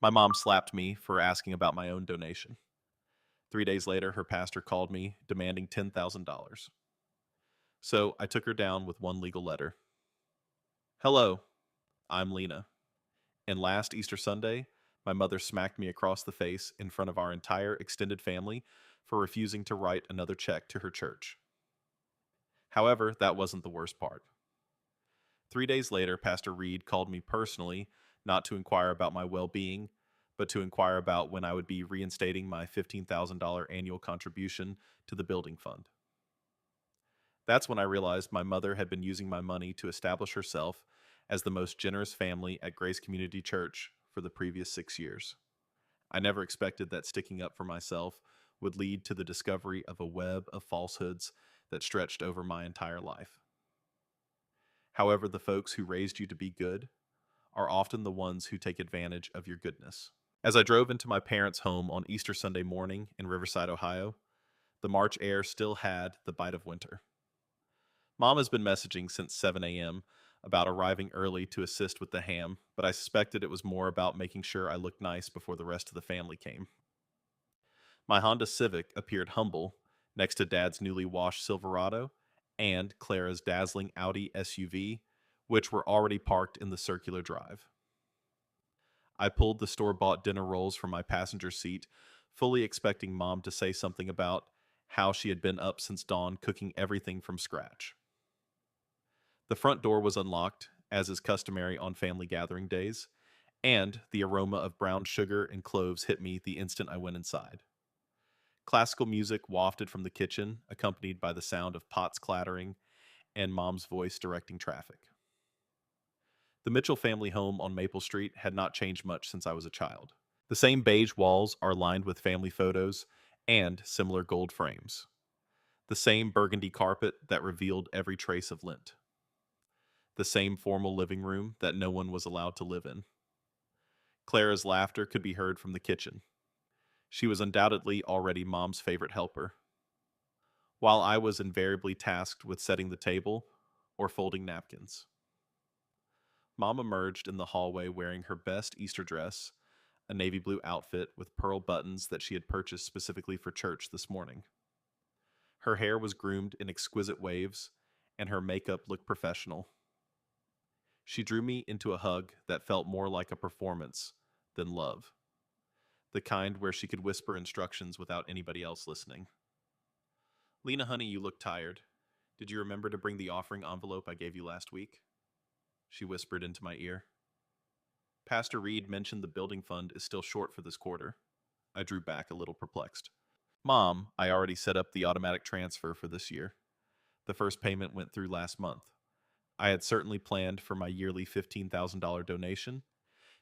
My mom slapped me for asking about my own donation. 3 days later, her pastor called me demanding $10,000. So I took her down with one legal letter. Hello, I'm Lena. And last Easter Sunday, my mother smacked me across the face in front of our entire extended family for refusing to write another check to her church. However, that wasn't the worst part. 3 days later, Pastor Reed called me personally, not to inquire about my well being, but to inquire about when I would be reinstating my $15,000 annual contribution to the building fund. That's when I realized my mother had been using my money to establish herself as the most generous family at Grace Community Church for the previous 6 years. I never expected that sticking up for myself would lead to the discovery of a web of falsehoods that stretched over my entire life. However, the folks who raised you to be good are often the ones who take advantage of your goodness. As I drove into my parents' home on Easter Sunday morning in Riverside, Ohio, the March air still had the bite of winter. Mom has been messaging since 7 a.m. about arriving early to assist with the ham, but I suspected it was more about making sure I looked nice before the rest of the family came. My Honda Civic appeared humble next to Dad's newly washed Silverado and Clara's dazzling Audi SUV, which were already parked in the circular drive. I pulled the store bought dinner rolls from my passenger seat, fully expecting Mom to say something about how she had been up since dawn cooking everything from scratch. The front door was unlocked, as is customary on family gathering days, and the aroma of brown sugar and cloves hit me the instant I went inside. Classical music wafted from the kitchen, accompanied by the sound of pots clattering and Mom's voice directing traffic. The Mitchell family home on Maple Street had not changed much since I was a child. The same beige walls are lined with family photos and similar gold frames. The same burgundy carpet that revealed every trace of lint. The same formal living room that no one was allowed to live in. Clara's laughter could be heard from the kitchen. She was undoubtedly already Mom's favorite helper, while I was invariably tasked with setting the table or folding napkins. Mom emerged in the hallway wearing her best Easter dress, a navy blue outfit with pearl buttons that she had purchased specifically for church this morning. Her hair was groomed in exquisite waves, and her makeup looked professional. She drew me into a hug that felt more like a performance than love, the kind where she could whisper instructions without anybody else listening. Lena, honey, you look tired. Did you remember to bring the offering envelope I gave you last week? She whispered into my ear. Pastor Reed mentioned the building fund is still short for this quarter. I drew back a little perplexed. Mom, I already set up the automatic transfer for this year. The first payment went through last month. I had certainly planned for my yearly $15,000 donation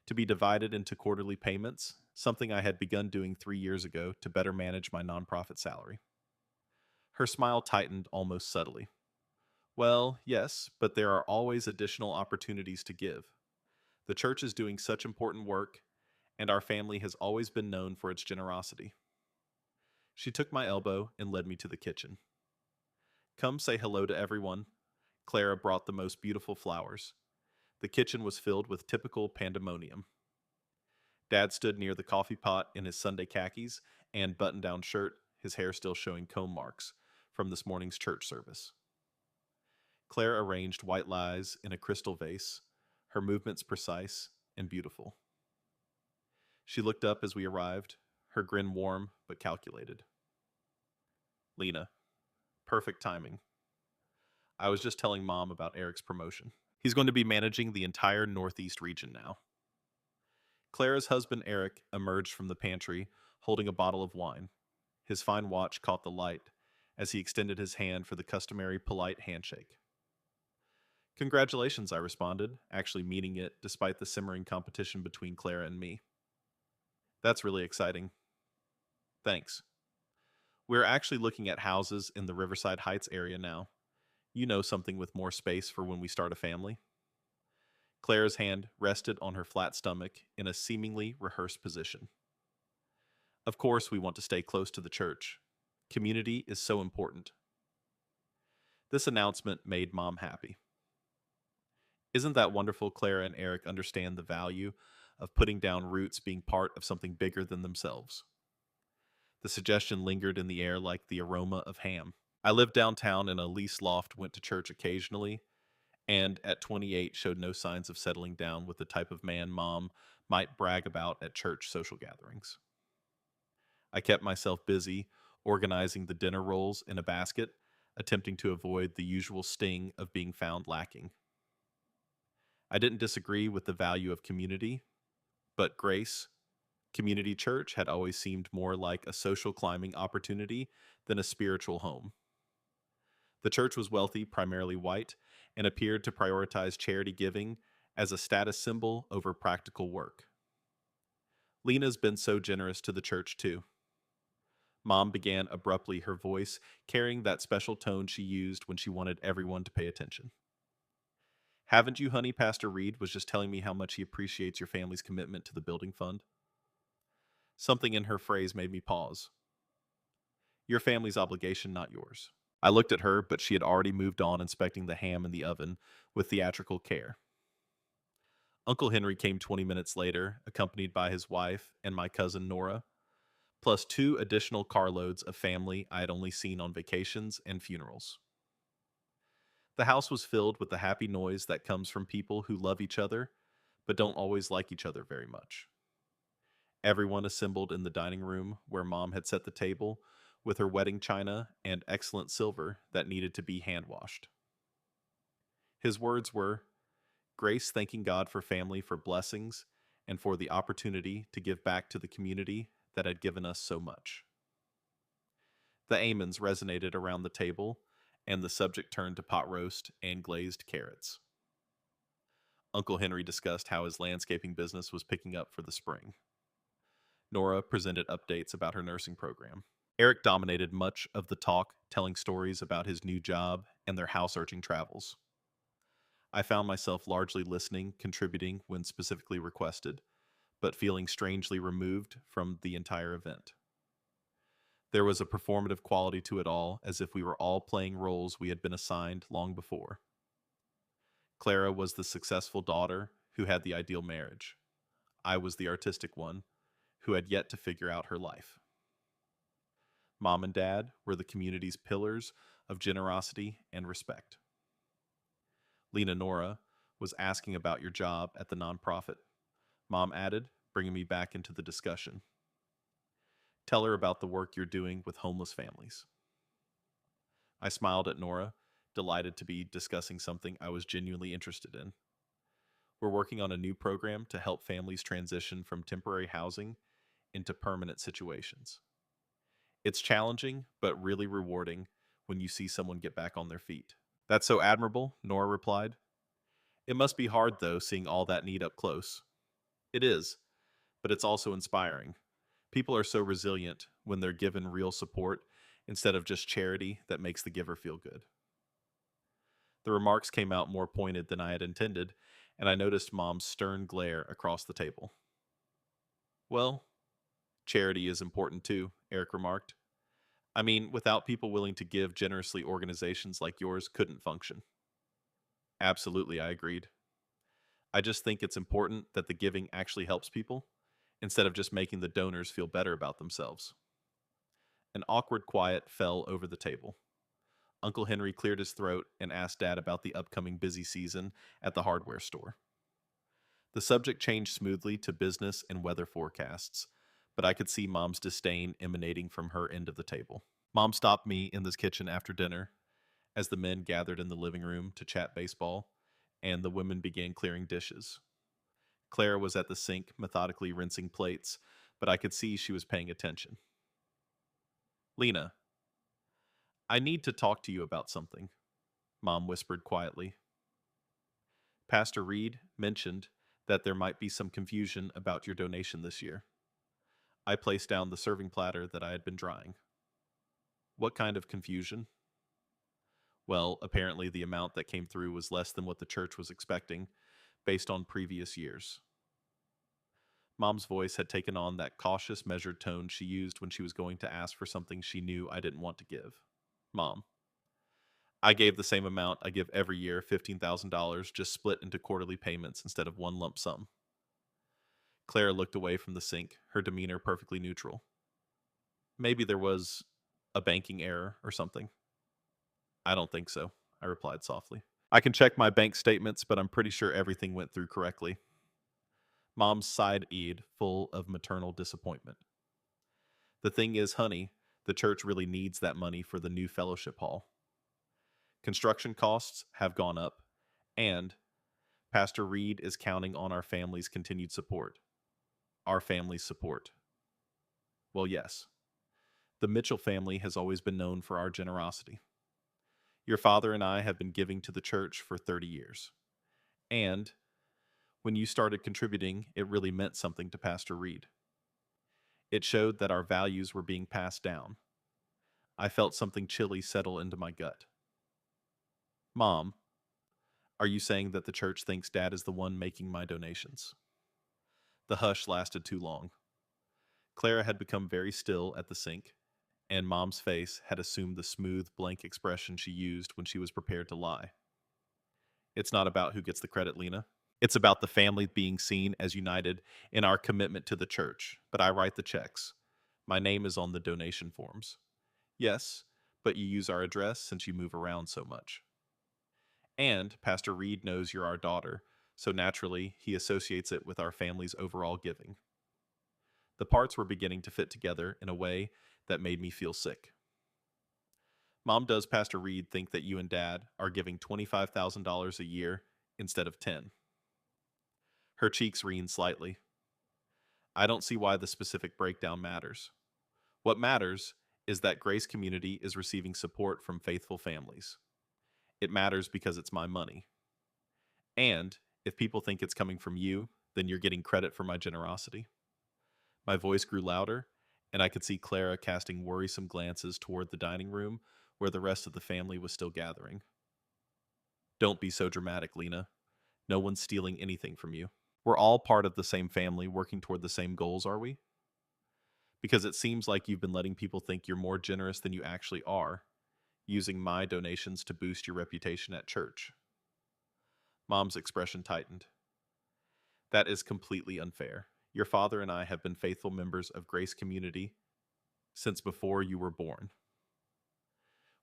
to be divided into quarterly payments, something I had begun doing 3 years ago to better manage my nonprofit salary. Her smile tightened almost subtly. Well, yes, but there are always additional opportunities to give. The church is doing such important work, and our family has always been known for its generosity. She took my elbow and led me to the kitchen. Come say hello to everyone. Clara brought the most beautiful flowers. The kitchen was filled with typical pandemonium. Dad stood near the coffee pot in his Sunday khakis and button down shirt, his hair still showing comb marks from this morning's church service. Claire arranged white lies in a crystal vase, her movements precise and beautiful. She looked up as we arrived, her grin warm but calculated. Lena, perfect timing. I was just telling Mom about Eric's promotion. He's going to be managing the entire Northeast region now. Clara's husband Eric emerged from the pantry holding a bottle of wine. His fine watch caught the light as he extended his hand for the customary polite handshake. Congratulations, I responded, actually meaning it despite the simmering competition between Clara and me. That's really exciting. Thanks. We're actually looking at houses in the Riverside Heights area now. You know, something with more space for when we start a family. Clara's hand rested on her flat stomach in a seemingly rehearsed position. Of course, we want to stay close to the church. Community is so important. This announcement made Mom happy. Isn't that wonderful? Clara and Eric understand the value of putting down roots being part of something bigger than themselves. The suggestion lingered in the air like the aroma of ham. I lived downtown in a leased loft, went to church occasionally, and at 28 showed no signs of settling down with the type of man mom might brag about at church social gatherings. I kept myself busy organizing the dinner rolls in a basket, attempting to avoid the usual sting of being found lacking. I didn't disagree with the value of community, but Grace Community Church had always seemed more like a social climbing opportunity than a spiritual home. The church was wealthy, primarily white, and appeared to prioritize charity giving as a status symbol over practical work. Lena's been so generous to the church, too. Mom began abruptly, her voice carrying that special tone she used when she wanted everyone to pay attention. Haven't you, honey? Pastor Reed was just telling me how much he appreciates your family's commitment to the building fund. Something in her phrase made me pause. Your family's obligation, not yours. I looked at her, but she had already moved on, inspecting the ham in the oven with theatrical care. Uncle Henry came 20 minutes later, accompanied by his wife and my cousin Nora, plus 2 additional carloads of family I had only seen on vacations and funerals. The house was filled with the happy noise that comes from people who love each other, but don't always like each other very much. Everyone assembled in the dining room where Mom had set the table with her wedding china and excellent silver that needed to be hand washed. His words were, Grace thanking God for family, for blessings, and for the opportunity to give back to the community that had given us so much. The amens resonated around the table, and the subject turned to pot roast and glazed carrots. Uncle Henry discussed how his landscaping business was picking up for the spring. Nora presented updates about her nursing program. Eric dominated much of the talk, telling stories about his new job and their house searching travels. I found myself largely listening, contributing when specifically requested, but feeling strangely removed from the entire event. There was a performative quality to it all, as if we were all playing roles we had been assigned long before. Clara was the successful daughter who had the ideal marriage. I was the artistic one who had yet to figure out her life. Mom and Dad were the community's pillars of generosity and respect. Lena Nora was asking about your job at the nonprofit. Mom added, bringing me back into the discussion. Tell her about the work you're doing with homeless families. I smiled at Nora, delighted to be discussing something I was genuinely interested in. We're working on a new program to help families transition from temporary housing into permanent situations. It's challenging, but really rewarding when you see someone get back on their feet. That's so admirable, Nora replied. It must be hard, though, seeing all that need up close. It is, but it's also inspiring. People are so resilient when they're given real support instead of just charity that makes the giver feel good. The remarks came out more pointed than I had intended, and I noticed Mom's stern glare across the table. Well, charity is important too, Eric remarked. I mean, without people willing to give generously, organizations like yours couldn't function. Absolutely, I agreed. I just think it's important that the giving actually helps people, instead of just making the donors feel better about themselves. An awkward quiet fell over the table. Uncle Henry cleared his throat and asked Dad about the upcoming busy season at the hardware store. The subject changed smoothly to business and weather forecasts, but I could see Mom's disdain emanating from her end of the table. Mom stopped me in this kitchen after dinner as the men gathered in the living room to chat baseball, and the women began clearing dishes. Clara was at the sink, methodically rinsing plates, but I could see she was paying attention. Lena, I need to talk to you about something, Mom whispered quietly. Pastor Reed mentioned that there might be some confusion about your donation this year. I placed down the serving platter that I had been drying. What kind of confusion? Well, apparently the amount that came through was less than what the church was expecting, based on previous years. Mom's voice had taken on that cautious, measured tone she used when she was going to ask for something she knew I didn't want to give. Mom, I gave the same amount I give every year, $15,000, just split into quarterly payments instead of one lump sum. Clara looked away from the sink, her demeanor perfectly neutral. Maybe there was a banking error or something. I don't think so, I replied softly. I can check my bank statements, but I'm pretty sure everything went through correctly. Mom sighed, full of maternal disappointment. The thing is, honey, the church really needs that money for the new fellowship hall. Construction costs have gone up, and Pastor Reed is counting on our family's continued support. Our family's support. Well, yes. The Mitchell family has always been known for our generosity. Your father and I have been giving to the church for 30 years. And when you started contributing, it really meant something to Pastor Reed. It showed that our values were being passed down. I felt something chilly settle into my gut. Mom, are you saying that the church thinks Dad is the one making my donations? The hush lasted too long. Clara had become very still at the sink, and Mom's face had assumed the smooth, blank expression she used when she was prepared to lie. It's not about who gets the credit, Lena. It's about the family being seen as united in our commitment to the church, but I write the checks. My name is on the donation forms. Yes, but you use our address since you move around so much. And Pastor Reed knows you're our daughter, so naturally he associates it with our family's overall giving. The parts were beginning to fit together in a way that made me feel sick. Mom, does Pastor Reed think that you and Dad are giving $25,000 a year instead of 10? Her cheeks wrined slightly. I don't see why the specific breakdown matters. What matters is that Grace Community is receiving support from faithful families. It matters because it's my money. And if people think it's coming from you, then you're getting credit for my generosity. My voice grew louder, and I could see Clara casting worrisome glances toward the dining room where the rest of the family was still gathering. Don't be so dramatic, Lena. No one's stealing anything from you. We're all part of the same family working toward the same goals, are we? Because it seems like you've been letting people think you're more generous than you actually are, using my donations to boost your reputation at church. Mom's expression tightened. That is completely unfair. Your father and I have been faithful members of Grace Community since before you were born.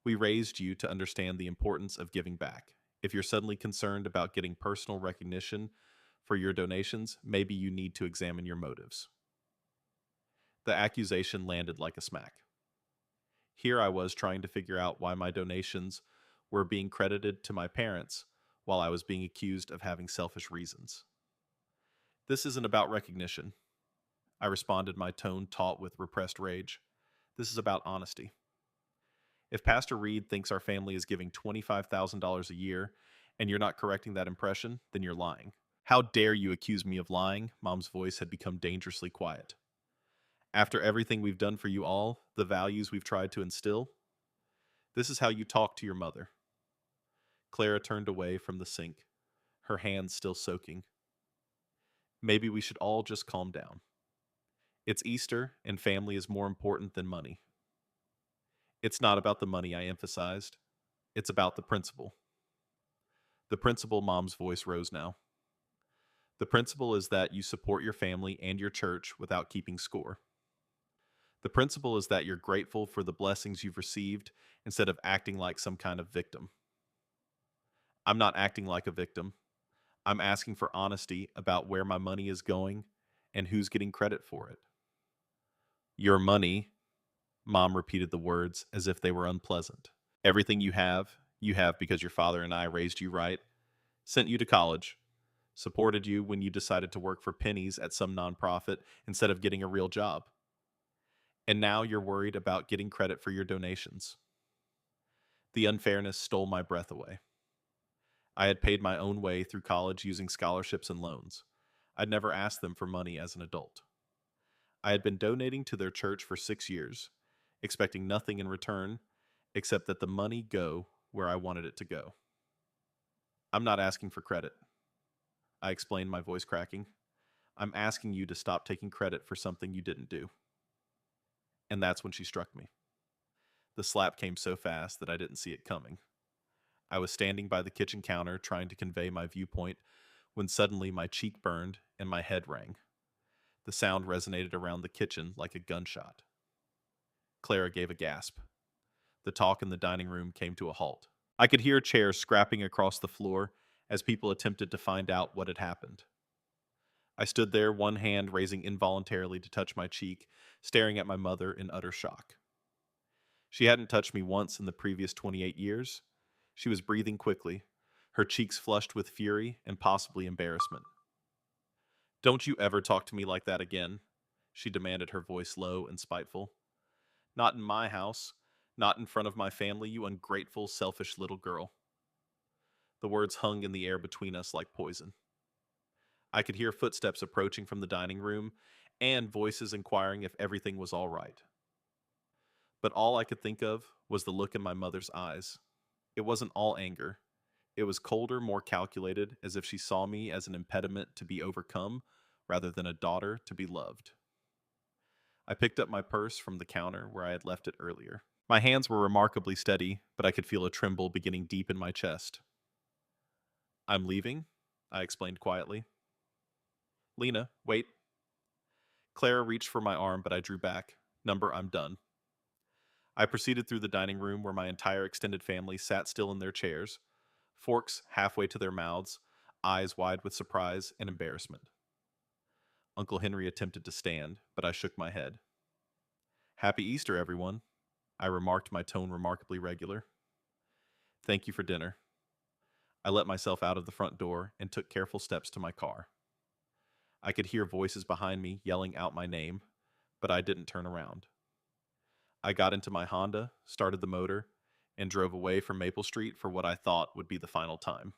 We raised you to understand the importance of giving back. If you're suddenly concerned about getting personal recognition for your donations, maybe you need to examine your motives. The accusation landed like a smack. Here I was trying to figure out why my donations were being credited to my parents while I was being accused of having selfish reasons. This isn't about recognition, I responded, my tone taut with repressed rage. This is about honesty. If Pastor Reed thinks our family is giving $25,000 a year and you're not correcting that impression, then you're lying. How dare you accuse me of lying? Mom's voice had become dangerously quiet. After everything we've done for you all, the values we've tried to instill, this is how you talk to your mother. Clara turned away from the sink, her hands still soaking. Maybe we should all just calm down. It's Easter, and family is more important than money. It's not about the money, I emphasized. It's about the principle. The principle, Mom's voice rose now. The principle is that you support your family and your church without keeping score. The principle is that you're grateful for the blessings you've received instead of acting like some kind of victim. I'm not acting like a victim. I'm asking for honesty about where my money is going and who's getting credit for it. Your money, Mom repeated the words as if they were unpleasant. Everything you have because your father and I raised you right, sent you to college, supported you when you decided to work for pennies at some nonprofit instead of getting a real job. And now you're worried about getting credit for your donations. The unfairness stole my breath away. I had paid my own way through college using scholarships and loans. I'd never asked them for money as an adult. I had been donating to their church for 6 years, expecting nothing in return except that the money go where I wanted it to go. I'm not asking for credit, I explained, my voice cracking. I'm asking you to stop taking credit for something you didn't do. And that's when she struck me. The slap came so fast that I didn't see it coming. I was standing by the kitchen counter trying to convey my viewpoint when suddenly my cheek burned and my head rang. The sound resonated around the kitchen like a gunshot. Clara gave a gasp. The talk in the dining room came to a halt. I could hear chairs scrapping across the floor as people attempted to find out what had happened. I stood there, one hand raising involuntarily to touch my cheek, staring at my mother in utter shock. She hadn't touched me once in the previous 28 years. She was breathing quickly, her cheeks flushed with fury and possibly embarrassment. "Don't you ever talk to me like that again," she demanded, her voice low and spiteful. "Not in my house. Not in front of my family, you ungrateful, selfish little girl." The words hung in the air between us like poison. I could hear footsteps approaching from the dining room and voices inquiring if everything was all right. But all I could think of was the look in my mother's eyes. It wasn't all anger. It was colder, more calculated, as if she saw me as an impediment to be overcome rather than a daughter to be loved. I picked up my purse from the counter where I had left it earlier. My hands were remarkably steady, but I could feel a tremble beginning deep in my chest. "I'm leaving," I explained quietly. "Lena, wait." Clara reached for my arm, but I drew back. "Number, I'm done." I proceeded through the dining room where my entire extended family sat still in their chairs, forks halfway to their mouths, eyes wide with surprise and embarrassment. Uncle Henry attempted to stand, but I shook my head. "Happy Easter, everyone," I remarked, my tone remarkably regular. "Thank you for dinner." I let myself out of the front door and took careful steps to my car. I could hear voices behind me yelling out my name, but I didn't turn around. I got into my Honda, started the motor, and drove away from Maple Street for what I thought would be the final time.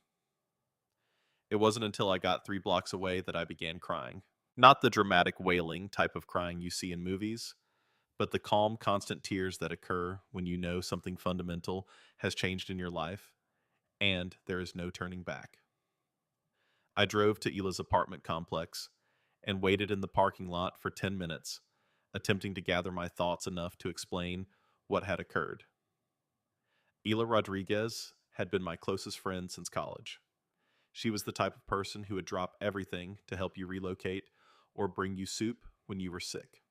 It wasn't until I got 3 blocks away that I began crying. Not the dramatic wailing type of crying you see in movies, but the calm, constant tears that occur when you know something fundamental has changed in your life and there is no turning back. I drove to Hila's apartment complex and waited in the parking lot for 10 minutes, attempting to gather my thoughts enough to explain what had occurred. Hila Rodriguez had been my closest friend since college. She was the type of person who would drop everything to help you relocate or bring you soup when you were sick.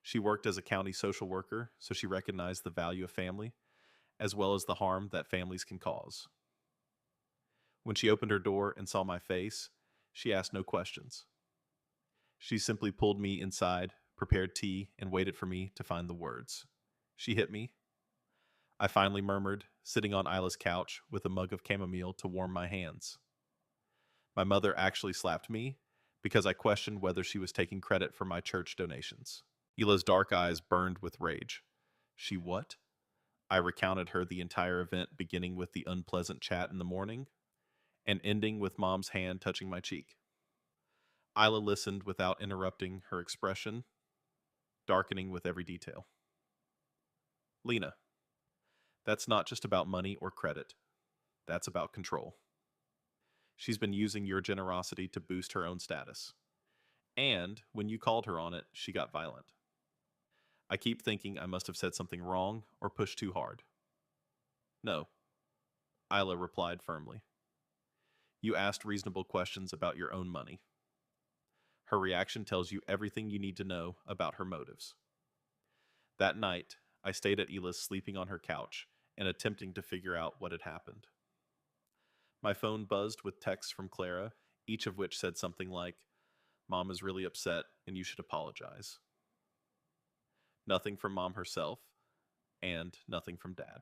She worked as a county social worker, so she recognized the value of family, as well as the harm that families can cause. When she opened her door and saw my face, she asked no questions. She simply pulled me inside, prepared tea, and waited for me to find the words. She hit me. I finally murmured, sitting on Isla's couch with a mug of chamomile to warm my hands. My mother actually slapped me because I questioned whether she was taking credit for my church donations. Hila's dark eyes burned with rage. "She what?" I recounted her the entire event, beginning with the unpleasant chat in the morning and ending with Mom's hand touching my cheek. Isla listened without interrupting, her expression darkening with every detail. "Lena, that's not just about money or credit. That's about control. She's been using your generosity to boost her own status. And when you called her on it, she got violent. I keep thinking I must have said something wrong or pushed too hard." "No," Isla replied firmly. "You asked reasonable questions about your own money." Her reaction tells you everything you need to know about her motives. That night, I stayed at Hila's, sleeping on her couch and attempting to figure out what had happened. My phone buzzed with texts from Clara, each of which said something like, "Mom is really upset and you should apologize." Nothing from Mom herself, and nothing from Dad.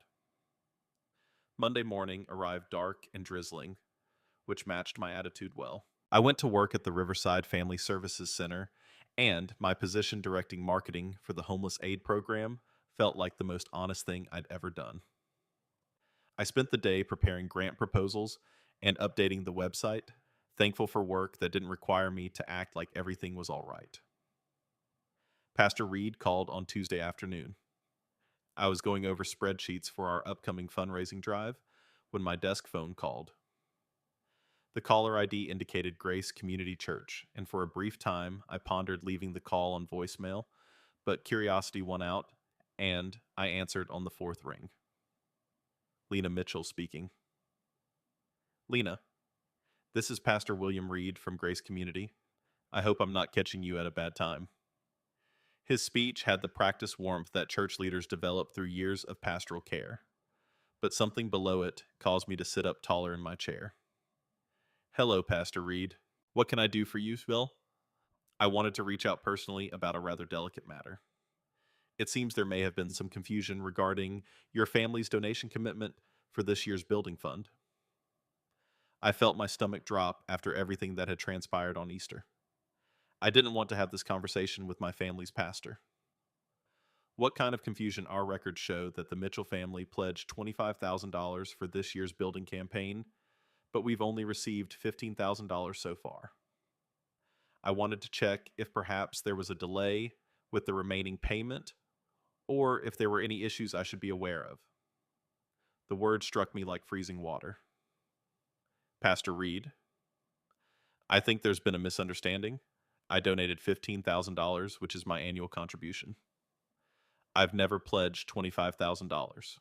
Monday morning arrived dark and drizzling, which matched my attitude well. I went to work at the Riverside Family Services Center, and my position directing marketing for the homeless aid program felt like the most honest thing I'd ever done. I spent the day preparing grant proposals and updating the website, thankful for work that didn't require me to act like everything was all right. Pastor Reed called on Tuesday afternoon. I was going over spreadsheets for our upcoming fundraising drive when my desk phone called. The caller ID indicated Grace Community Church, and for a brief time I pondered leaving the call on voicemail, but curiosity won out, and I answered on the fourth ring. Lena Mitchell speaking. "Lena, this is Pastor William Reed from Grace Community. I hope I'm not catching you at a bad time. His speech had the practice warmth that church leaders develop through years of pastoral care, but something below it caused me to sit up taller in my chair. Hello, Pastor Reed. What can I do for you, Bill? I wanted to reach out personally about a rather delicate matter. It seems there may have been some confusion regarding your family's donation commitment for this year's building fund. I felt my stomach drop after everything that had transpired on Easter. I didn't want to have this conversation with my family's pastor. What kind of confusion our records show that the Mitchell family pledged $25,000 for this year's building campaign, but we've only received $15,000 so far. I wanted to check if perhaps there was a delay with the remaining payment or if there were any issues I should be aware of. The word struck me like freezing water. Pastor Reed, I think there's been a misunderstanding. I donated $15,000, which is my annual contribution. I've never pledged $25,000.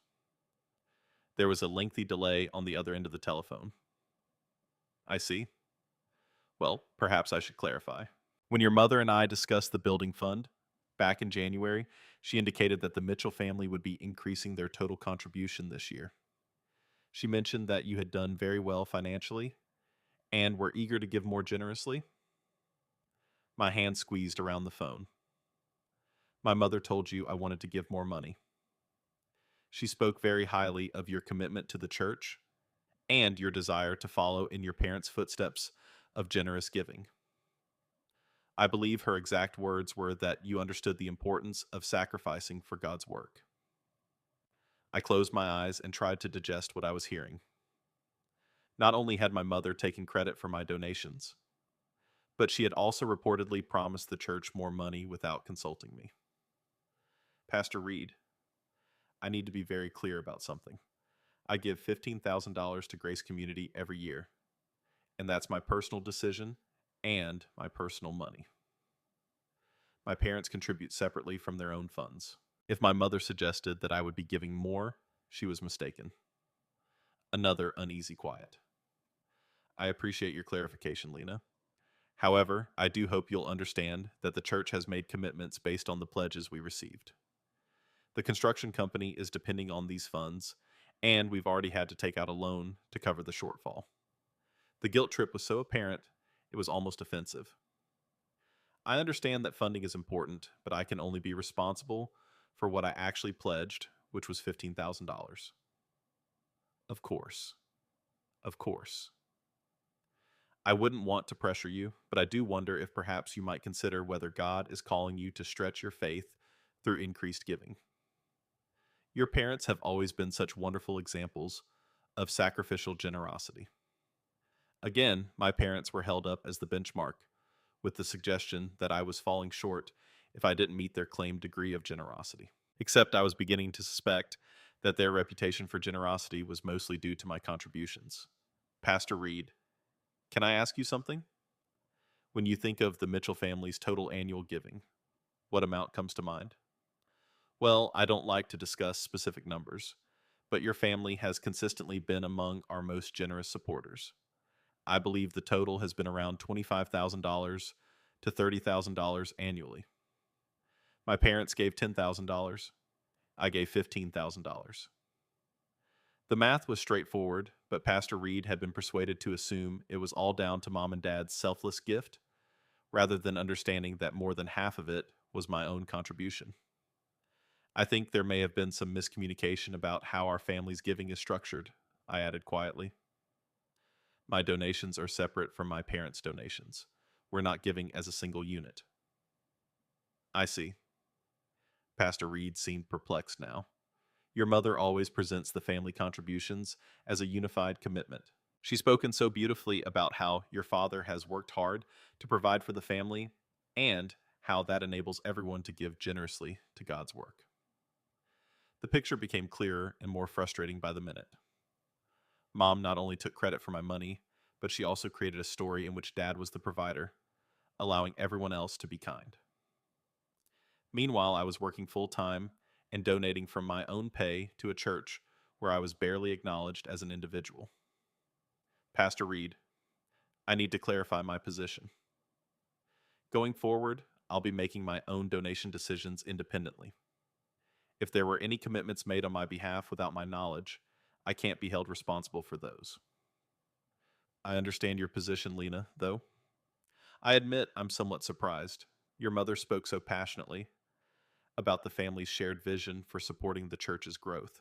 There was a lengthy delay on the other end of the telephone. I see. Well, perhaps I should clarify. When your mother and I discussed the building fund back in January, she indicated that the Mitchell family would be increasing their total contribution this year. She mentioned that you had done very well financially and were eager to give more generously. My hand squeezed around the phone. My mother told you I wanted to give more money. She spoke very highly of your commitment to the church and your desire to follow in your parents' footsteps of generous giving. I believe her exact words were that you understood the importance of sacrificing for God's work. I closed my eyes and tried to digest what I was hearing. Not only had my mother taken credit for my donations, but she had also reportedly promised the church more money without consulting me. Pastor Reed, I need to be very clear about something. I give $15,000 to Grace Community every year, and that's my personal decision and my personal money. My parents contribute separately from their own funds. If my mother suggested that I would be giving more, she was mistaken. Another uneasy quiet. I appreciate your clarification, Lena. However, I do hope you'll understand that the church has made commitments based on the pledges we received. The construction company is depending on these funds, and we've already had to take out a loan to cover the shortfall. The guilt trip was so apparent, it was almost offensive. I understand that funding is important, but I can only be responsible for what I actually pledged, which was $15,000. Of course. Of course. I wouldn't want to pressure you, but I do wonder if perhaps you might consider whether God is calling you to stretch your faith through increased giving. Your parents have always been such wonderful examples of sacrificial generosity. Again, my parents were held up as the benchmark, with the suggestion that I was falling short if I didn't meet their claimed degree of generosity. Except I was beginning to suspect that their reputation for generosity was mostly due to my contributions. Pastor Reed, can I ask you something? When you think of the Mitchell family's total annual giving, what amount comes to mind? Well, I don't like to discuss specific numbers, but your family has consistently been among our most generous supporters. I believe the total has been around $25,000 to $30,000 annually. My parents gave $10,000. I gave $15,000. The math was straightforward, but Pastor Reed had been persuaded to assume it was all down to Mom and Dad's selfless gift, rather than understanding that more than half of it was my own contribution. I think there may have been some miscommunication about how our family's giving is structured, I added quietly. My donations are separate from my parents' donations. We're not giving as a single unit. I see. Pastor Reed seemed perplexed now. Your mother always presents the family contributions as a unified commitment. She's spoken so beautifully about how your father has worked hard to provide for the family and how that enables everyone to give generously to God's work. The picture became clearer and more frustrating by the minute. Mom not only took credit for my money, but she also created a story in which Dad was the provider, allowing everyone else to be kind. Meanwhile, I was working full-time and donating from my own pay to a church where I was barely acknowledged as an individual. Pastor Reed, I need to clarify my position. Going forward, I'll be making my own donation decisions independently. If there were any commitments made on my behalf without my knowledge, I can't be held responsible for those. I understand your position, Lena, though. I admit I'm somewhat surprised. Your mother spoke so passionately about the family's shared vision for supporting the church's growth.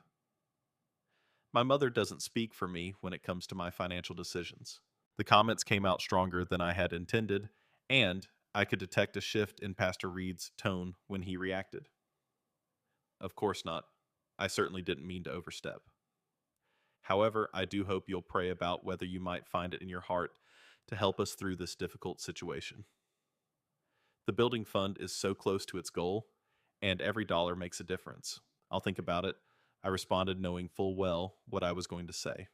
My mother doesn't speak for me when it comes to my financial decisions. The comments came out stronger than I had intended, and I could detect a shift in Pastor Reed's tone when he reacted. Of course not. I certainly didn't mean to overstep. However, I do hope you'll pray about whether you might find it in your heart to help us through this difficult situation. The building fund is so close to its goal, and every dollar makes a difference. I'll think about it. I responded knowing full well what I was going to say.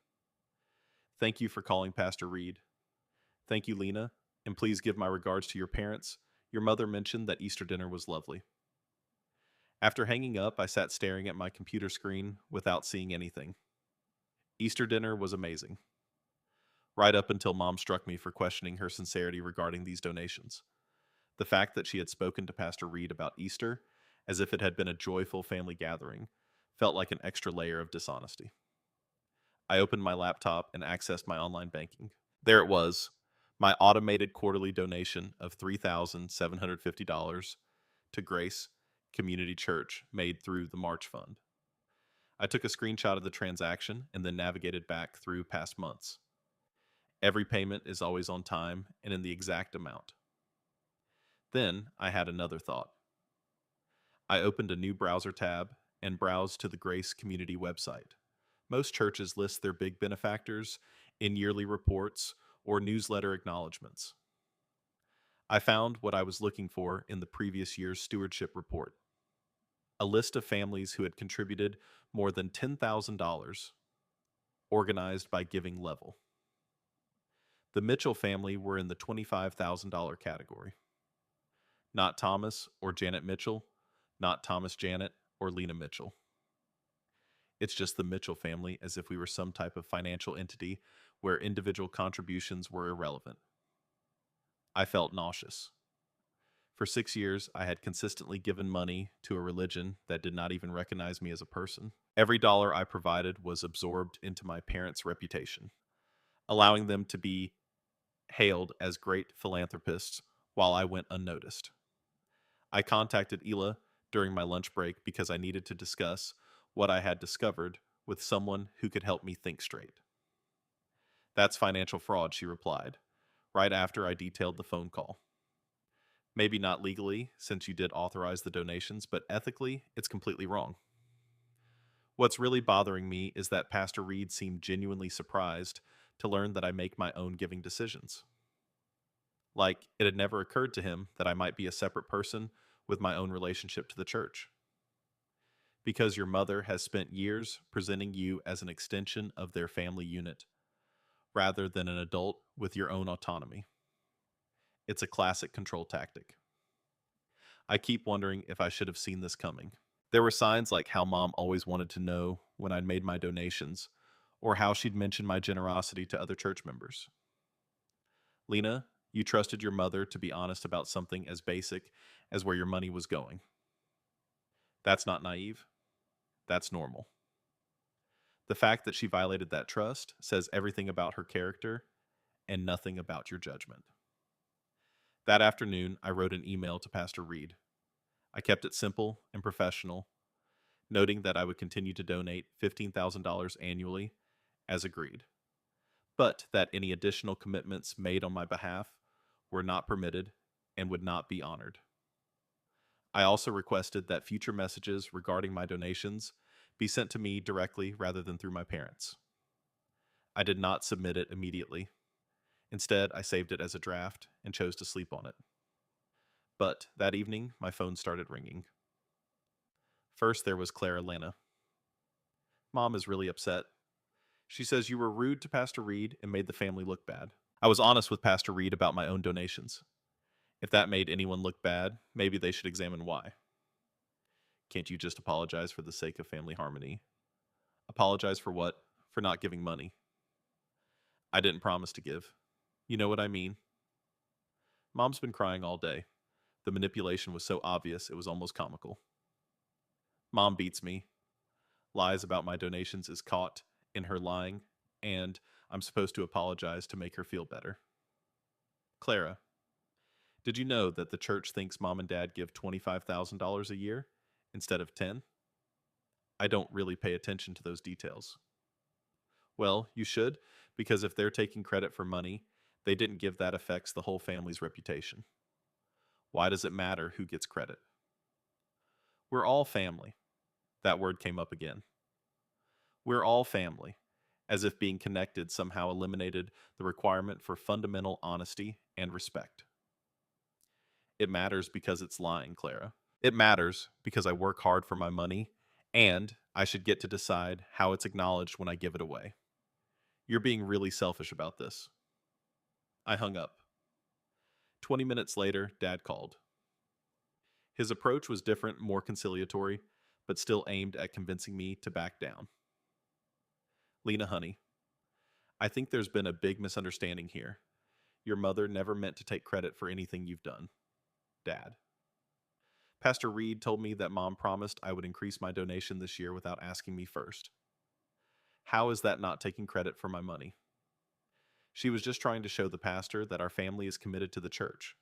Thank you for calling Pastor Reed. Thank you, Lena, and please give my regards to your parents. Your mother mentioned that Easter dinner was lovely. After hanging up, I sat staring at my computer screen without seeing anything. Easter dinner was amazing, right up until Mom struck me for questioning her sincerity regarding these donations. The fact that she had spoken to Pastor Reed about Easter, as if it had been a joyful family gathering, felt like an extra layer of dishonesty. I opened my laptop and accessed my online banking. There it was, my automated quarterly donation of $3,750 to Grace Community Church made through the March Fund. I took a screenshot of the transaction and then navigated back through past months. Every payment is always on time and in the exact amount. Then I had another thought. I opened a new browser tab and browsed to the Grace Community website. Most churches list their big benefactors in yearly reports or newsletter acknowledgments. I found what I was looking for in the previous year's stewardship report, a list of families who had contributed more than $10,000, organized by giving level. The Mitchell family were in the $25,000 category. Not Thomas or Janet Mitchell, not Thomas Janet or Lena Mitchell. It's just the Mitchell family, as if we were some type of financial entity where individual contributions were irrelevant. I felt nauseous. For 6 years, I had consistently given money to a religion that did not even recognize me as a person. Every dollar I provided was absorbed into my parents' reputation, allowing them to be hailed as great philanthropists while I went unnoticed. I contacted Ela during my lunch break because I needed to discuss what I had discovered with someone who could help me think straight. That's financial fraud, she replied, right after I detailed the phone call. Maybe not legally, since you did authorize the donations, but ethically, it's completely wrong. What's really bothering me is that Pastor Reed seemed genuinely surprised to learn that I make my own giving decisions. Like it had never occurred to him that I might be a separate person with my own relationship to the church. Because your mother has spent years presenting you as an extension of their family unit, rather than an adult with your own autonomy. It's a classic control tactic. I keep wondering if I should have seen this coming. There were signs like how Mom always wanted to know when I'd made my donations, or how she'd mentioned my generosity to other church members. Lena, you trusted your mother to be honest about something as basic as where your money was going. That's not naive. That's normal. The fact that she violated that trust says everything about her character and nothing about your judgment. That afternoon, I wrote an email to Pastor Reed. I kept it simple and professional, noting that I would continue to donate $15,000 annually, as agreed, but that any additional commitments made on my behalf were not permitted and would not be honored. I also requested that future messages regarding my donations be sent to me directly rather than through my parents. I did not submit it immediately. Instead, I saved it as a draft and chose to sleep on it. But that evening, my phone started ringing. First, there was Clara Lana. Mom is really upset. She says you were rude to Pastor Reed and made the family look bad. I was honest with Pastor Reed about my own donations. If that made anyone look bad, maybe they should examine why. Can't you just apologize for the sake of family harmony? Apologize for what? For not giving money. I didn't promise to give. You know what I mean? Mom's been crying all day. The manipulation was so obvious it was almost comical. Mom beats me, lies about my donations is caught in her lying, and I'm supposed to apologize to make her feel better. Clara, did you know that the church thinks mom and dad give $25,000 a year instead of 10? I don't really pay attention to those details. Well, you should, because if they're taking credit for money, they didn't give that affects the whole family's reputation. Why does it matter who gets credit? We're all family. That word came up again. We're all family, as if being connected somehow eliminated the requirement for fundamental honesty and respect. It matters because it's lying, Clara. It matters because I work hard for my money, and I should get to decide how it's acknowledged when I give it away. You're being really selfish about this. I hung up. 20 minutes later, Dad called. His approach was different, more conciliatory, but still aimed at convincing me to back down. Lena, honey, I think there's been a big misunderstanding here. Your mother never meant to take credit for anything you've done. Dad. Pastor Reed told me that Mom promised I would increase my donation this year without asking me first. How is that not taking credit for my money? She was just trying to show the pastor that our family is committed to the church.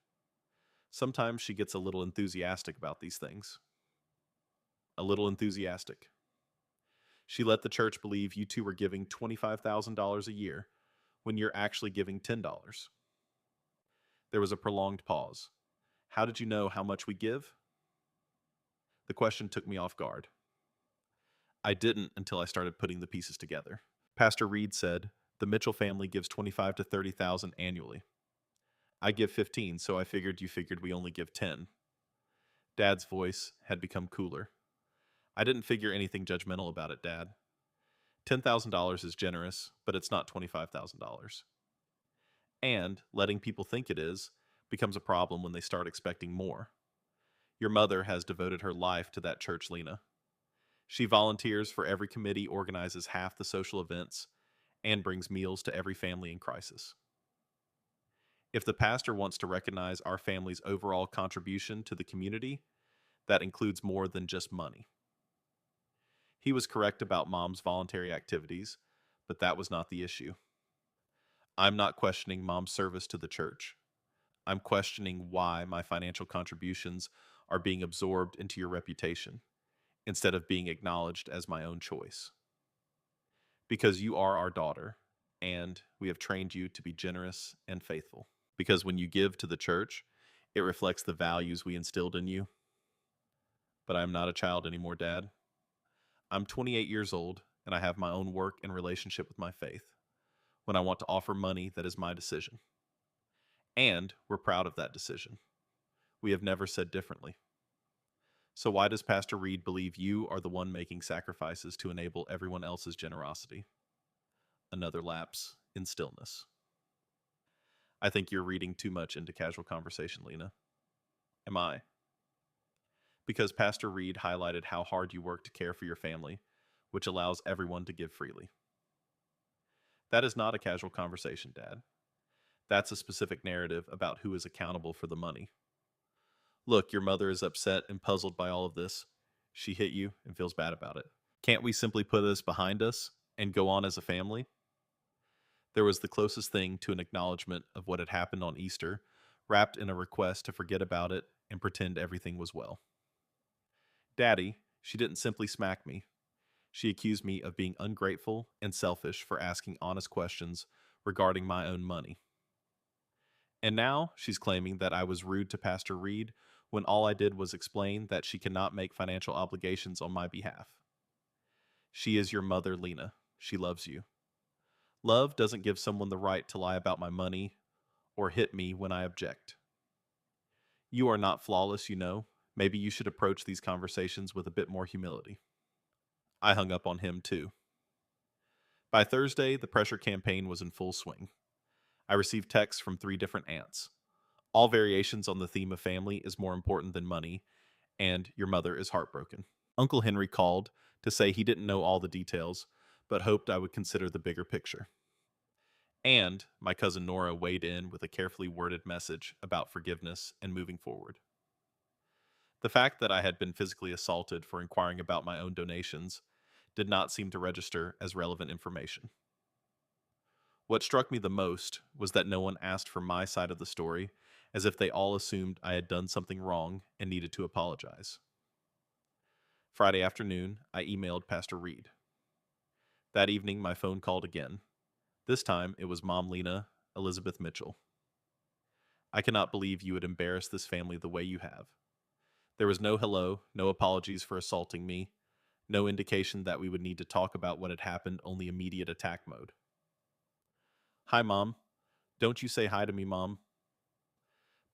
Sometimes she gets a little enthusiastic about these things. A little enthusiastic. She let the church believe you two were giving $25,000 a year when you're actually giving $10. There was a prolonged pause. How did you know how much we give? The question took me off guard. I didn't until I started putting the pieces together. Pastor Reed said, the Mitchell family gives 25 to 30,000 annually. I give 15, so I figured you figured we only give 10. Dad's voice had become cooler. I didn't figure anything judgmental about it, Dad. $10,000 is generous, but it's not $25,000. And letting people think it is becomes a problem when they start expecting more. Your mother has devoted her life to that church, Lena. She volunteers for every committee, organizes half the social events, and brings meals to every family in crisis. If the pastor wants to recognize our family's overall contribution to the community, that includes more than just money. He was correct about Mom's voluntary activities, but that was not the issue. I'm not questioning Mom's service to the church. I'm questioning why my financial contributions are being absorbed into your reputation instead of being acknowledged as my own choice. Because you are our daughter, and we have trained you to be generous and faithful. Because when you give to the church, it reflects the values we instilled in you. But I'm not a child anymore, Dad. I'm 28 years old, and I have my own work and relationship with my faith. When I want to offer money, that is my decision. And we're proud of that decision. We have never said differently. So why does Pastor Reed believe you are the one making sacrifices to enable everyone else's generosity? Another lapse in stillness. I think you're reading too much into casual conversation, Lena. Am I? Because Pastor Reed highlighted how hard you work to care for your family, which allows everyone to give freely. That is not a casual conversation, Dad. That's a specific narrative about who is accountable for the money. Look, your mother is upset and puzzled by all of this. She hit you and feels bad about it. Can't we simply put this behind us and go on as a family? There was the closest thing to an acknowledgement of what had happened on Easter, wrapped in a request to forget about it and pretend everything was well. Daddy, she didn't simply smack me. She accused me of being ungrateful and selfish for asking honest questions regarding my own money. And now she's claiming that I was rude to Pastor Reed when all I did was explain that she cannot make financial obligations on my behalf. She is your mother, Lena. She loves you. Love doesn't give someone the right to lie about my money or hit me when I object. You are not flawless, you know. Maybe you should approach these conversations with a bit more humility. I hung up on him, too. By Thursday, the pressure campaign was in full swing. I received texts from 3 different aunts. All variations on the theme of family is more important than money, and your mother is heartbroken. Uncle Henry called to say he didn't know all the details, but hoped I would consider the bigger picture. And my cousin Nora weighed in with a carefully worded message about forgiveness and moving forward. The fact that I had been physically assaulted for inquiring about my own donations did not seem to register as relevant information. What struck me the most was that no one asked for my side of the story, as if they all assumed I had done something wrong and needed to apologize. Friday afternoon, I emailed Pastor Reed. That evening, my phone called again. This time, it was Mom Lena, Elizabeth Mitchell. I cannot believe you would embarrass this family the way you have. There was no hello, no apologies for assaulting me, no indication that we would need to talk about what had happened, only immediate attack mode. Hi, Mom. Don't you say hi to me, Mom.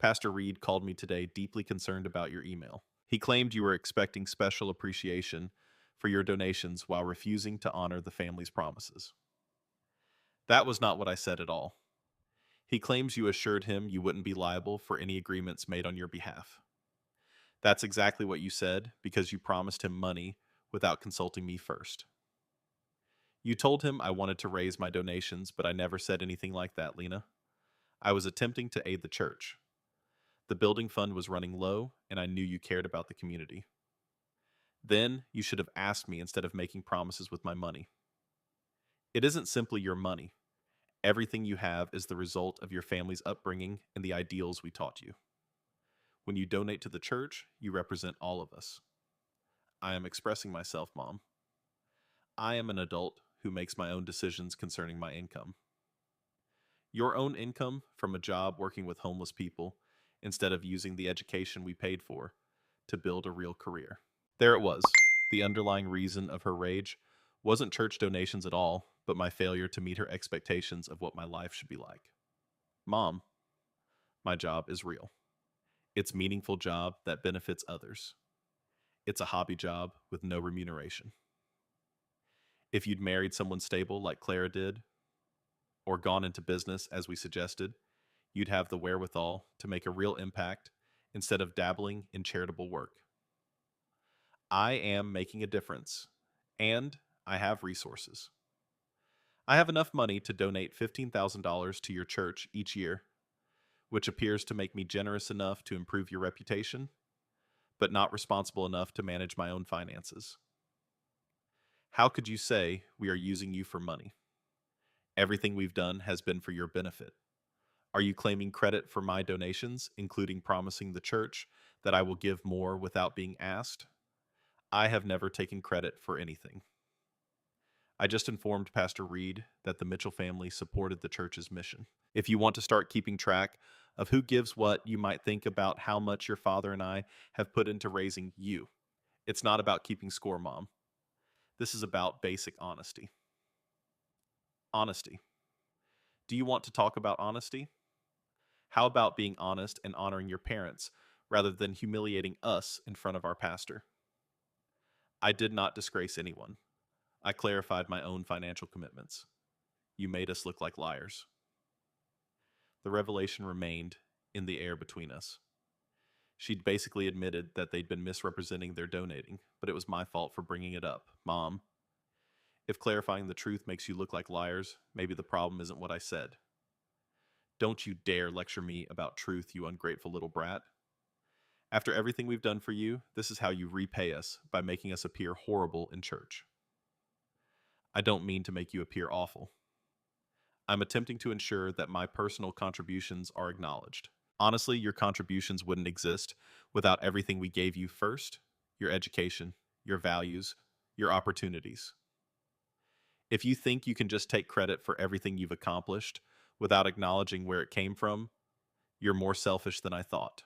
Pastor Reed called me today deeply concerned about your email. He claimed you were expecting special appreciation for your donations while refusing to honor the family's promises. That was not what I said at all. He claims you assured him you wouldn't be liable for any agreements made on your behalf. That's exactly what you said because you promised him money without consulting me first. You told him I wanted to raise my donations, but I never said anything like that, Lena. I was attempting to aid the church. The building fund was running low, and I knew you cared about the community. Then you should have asked me instead of making promises with my money. It isn't simply your money. Everything you have is the result of your family's upbringing and the ideals we taught you. When you donate to the church, you represent all of us. I am expressing myself, Mom. I am an adult who makes my own decisions concerning my income. Your own income from a job working with homeless people instead of using the education we paid for to build a real career. There it was. The underlying reason of her rage wasn't church donations at all, but my failure to meet her expectations of what my life should be like. Mom, my job is real. It's a meaningful job that benefits others. It's a hobby job with no remuneration. If you'd married someone stable like Clara did, or gone into business as we suggested, you'd have the wherewithal to make a real impact instead of dabbling in charitable work. I am making a difference, and I have resources. I have enough money to donate $15,000 to your church each year, which appears to make me generous enough to improve your reputation, but not responsible enough to manage my own finances. How could you say we are using you for money? Everything we've done has been for your benefit. Are you claiming credit for my donations, including promising the church that I will give more without being asked? I have never taken credit for anything. I just informed Pastor Reed that the Mitchell family supported the church's mission. If you want to start keeping track of who gives what, you might think about how much your father and I have put into raising you. It's not about keeping score, Mom. This is about basic honesty. Honesty. Do you want to talk about honesty? How about being honest and honoring your parents rather than humiliating us in front of our pastor? I did not disgrace anyone. I clarified my own financial commitments. You made us look like liars. The revelation remained in the air between us. She'd basically admitted that they'd been misrepresenting their donating, but it was my fault for bringing it up. Mom, if clarifying the truth makes you look like liars, maybe the problem isn't what I said. Don't you dare lecture me about truth, you ungrateful little brat. After everything we've done for you, this is how you repay us, by making us appear horrible in church. I don't mean to make you appear awful. I'm attempting to ensure that my personal contributions are acknowledged. Honestly, your contributions wouldn't exist without everything we gave you first: your education, your values, your opportunities. If you think you can just take credit for everything you've accomplished without acknowledging where it came from, you're more selfish than I thought.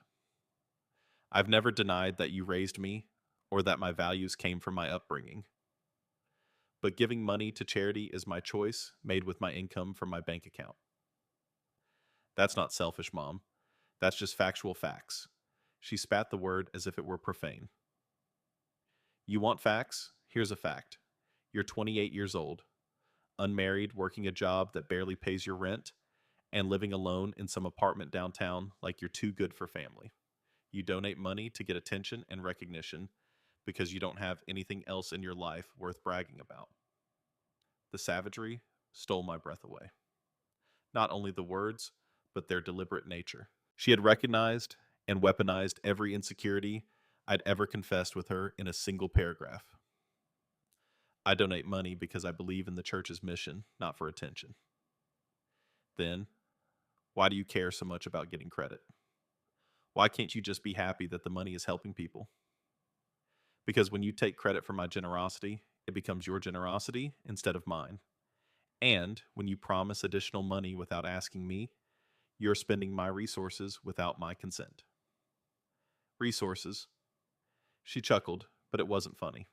I've never denied that you raised me or that my values came from my upbringing. But giving money to charity is my choice made with my income from my bank account. That's not selfish, Mom. That's just factual facts. She spat the word as if it were profane. You want facts? Here's a fact. You're 28 years old, unmarried, working a job that barely pays your rent, and living alone in some apartment downtown like you're too good for family. You donate money to get attention and recognition because you don't have anything else in your life worth bragging about. The savagery stole my breath away. not only the words, but their deliberate nature. She had recognized and weaponized every insecurity I'd ever confessed with her in a single paragraph. I donate money because I believe in the church's mission, not for attention. Then, why do you care so much about getting credit? Why can't you just be happy that the money is helping people? Because when you take credit for my generosity, it becomes your generosity instead of mine. And when you promise additional money without asking me, you're spending my resources without my consent. Resources. She chuckled, but it wasn't funny.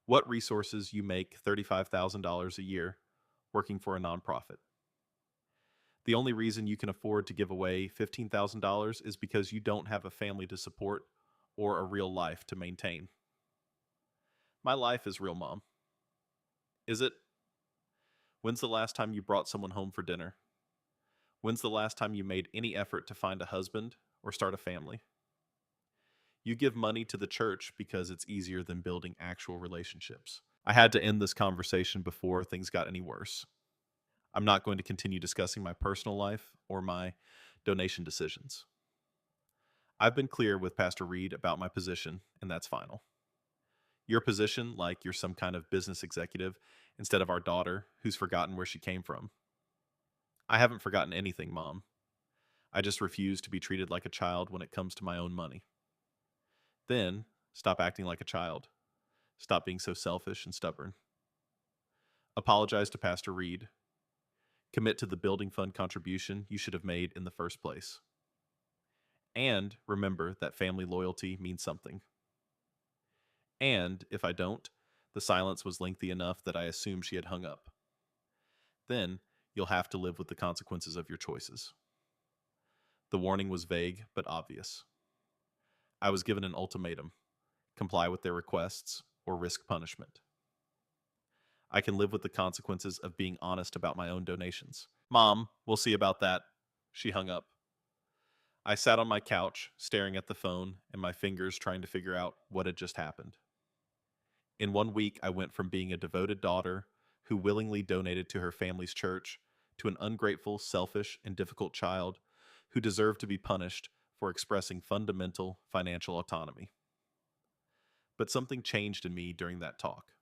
What resources you make $35,000 a year working for a nonprofit? The only reason you can afford to give away $15,000 is because you don't have a family to support or a real life to maintain. My life is real, Mom. Is it? When's the last time you brought someone home for dinner? When's the last time you made any effort to find a husband or start a family? You give money to the church because it's easier than building actual relationships. I had to end this conversation before things got any worse. I'm not going to continue discussing my personal life or my donation decisions. I've been clear with Pastor Reed about my position, and that's final. Your position, like you're some kind of business executive instead of our daughter who's forgotten where she came from. I haven't forgotten anything, Mom. I just refuse to be treated like a child when it comes to my own money. Then, stop acting like a child. Stop being so selfish and stubborn. Apologize to Pastor Reed. Commit to the building fund contribution you should have made in the first place. And remember that family loyalty means something. And if I don't, the silence was lengthy enough that I assumed she had hung up. Then you'll have to live with the consequences of your choices. The warning was vague but obvious. I was given an ultimatum: comply with their requests or risk punishment. I can live with the consequences of being honest about my own donations. Mom, we'll see about that. She hung up. I sat on my couch, staring at the phone and my fingers trying to figure out what had just happened. In 1 week, I went from being a devoted daughter who willingly donated to her family's church to an ungrateful, selfish, and difficult child who deserved to be punished for expressing fundamental financial autonomy. But something changed in me during that talk.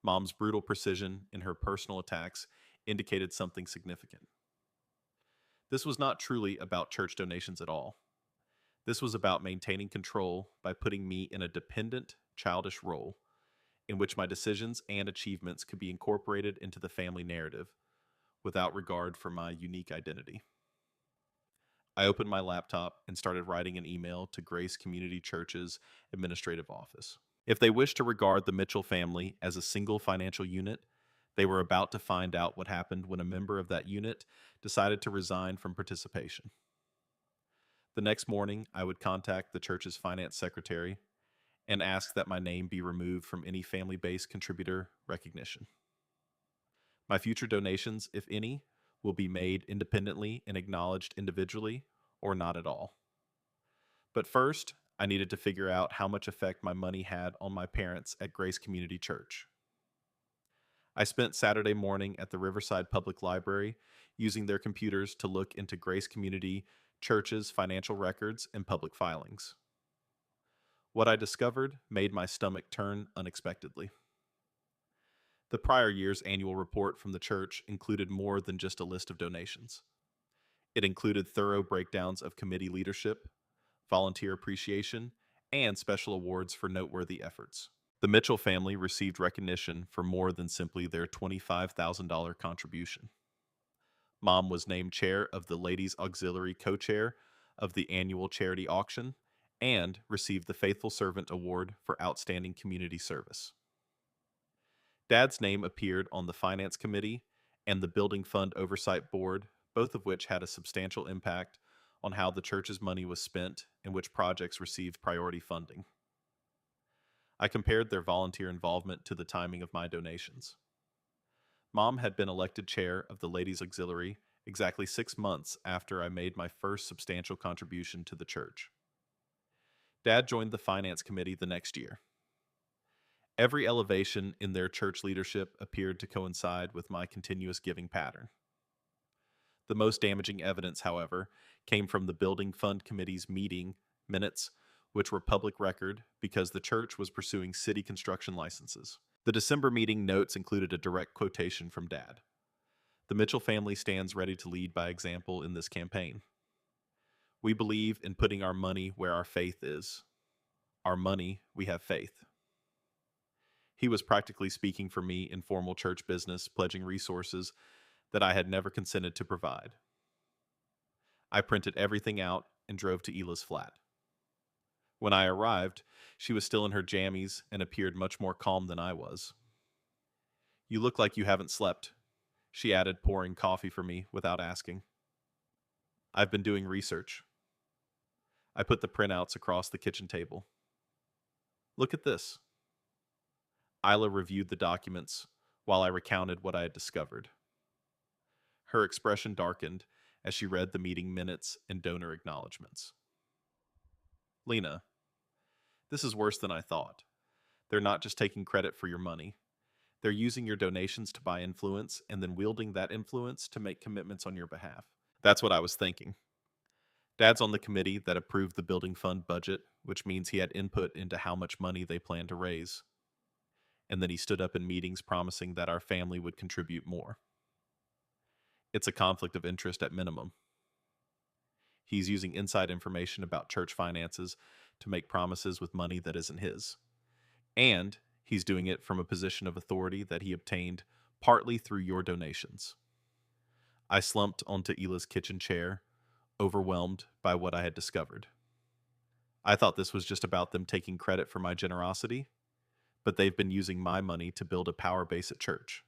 Mom's brutal precision in her personal attacks indicated something significant. This was not truly about church donations at all. This was about maintaining control by putting me in a dependent, childish role in which my decisions and achievements could be incorporated into the family narrative without regard for my unique identity. I opened my laptop and started writing an email to Grace Community Church's administrative office. If they wished to regard the Mitchell family as a single financial unit, they were about to find out what happened when a member of that unit decided to resign from participation. The next morning, I would contact the church's finance secretary and ask that my name be removed from any family-based contributor recognition. My future donations, if any, will be made independently and acknowledged individually or not at all. But first, I needed to figure out how much effect my money had on my parents at Grace Community Church. I spent Saturday morning at the Riverside Public Library using their computers to look into Grace Community Church's financial records and public filings. What I discovered made my stomach turn unexpectedly. The prior year's annual report from the church included more than just a list of donations. It included thorough breakdowns of committee leadership, volunteer appreciation, and special awards for noteworthy efforts. The Mitchell family received recognition for more than simply their $25,000 contribution. Mom was named chair of the Ladies Auxiliary co-chair of the annual charity auction and received the Faithful Servant Award for outstanding community service. Dad's name appeared on the Finance Committee and the Building Fund Oversight Board, both of which had a substantial impact on how the church's money was spent and which projects received priority funding. I compared their volunteer involvement to the timing of my donations. Mom had been elected chair of the Ladies Auxiliary exactly 6 months after I made my first substantial contribution to the church. Dad joined the Finance Committee the next year. Every elevation in their church leadership appeared to coincide with my continuous giving pattern. The most damaging evidence, however, came from the Building Fund Committee's meeting minutes, which were public record because the church was pursuing city construction licenses. The December meeting notes included a direct quotation from Dad. The Mitchell family stands ready to lead by example in this campaign. We believe in putting our money where our faith is. Our money, we have faith. He was practically speaking for me in formal church business, pledging resources that I had never consented to provide. I printed everything out and drove to Hila's flat. When I arrived, she was still in her jammies and appeared much more calm than I was. You look like you haven't slept, she added, pouring coffee for me without asking. I've been doing research. I put the printouts across the kitchen table. Look at this. Isla reviewed the documents while I recounted what I had discovered. Her expression darkened as she read the meeting minutes and donor acknowledgments. Lena, this is worse than I thought. They're not just taking credit for your money. They're using your donations to buy influence and then wielding that influence to make commitments on your behalf. That's what I was thinking. Dad's on the committee that approved the building fund budget, which means he had input into how much money they plan to raise. And then he stood up in meetings promising that our family would contribute more. It's a conflict of interest at minimum. He's using inside information about church finances to make promises with money that isn't his. And he's doing it from a position of authority that he obtained partly through your donations. I slumped onto Hila's kitchen chair, overwhelmed by what I had discovered. I thought this was just about them taking credit for my generosity, but they've been using my money to build a power base at church.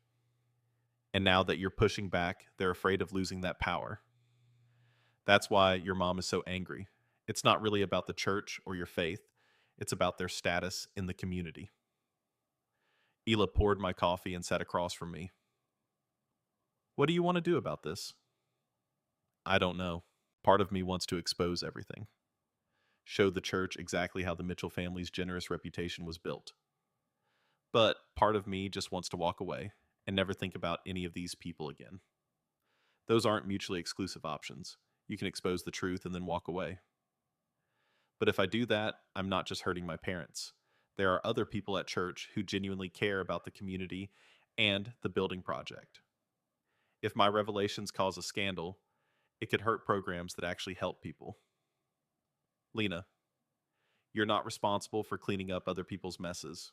And now that you're pushing back, they're afraid of losing that power. That's why your mom is so angry. It's not really about the church or your faith. It's about their status in the community. Hila poured my coffee and sat across from me. What do you want to do about this? I don't know. Part of me wants to expose everything. Show the church exactly how the Mitchell family's generous reputation was built. But part of me just wants to walk away and never think about any of these people again. Those aren't mutually exclusive options. You can expose the truth and then walk away. But if I do that, I'm not just hurting my parents. There are other people at church who genuinely care about the community and the building project. If my revelations cause a scandal, it could hurt programs that actually help people. Lena, you're not responsible for cleaning up other people's messes.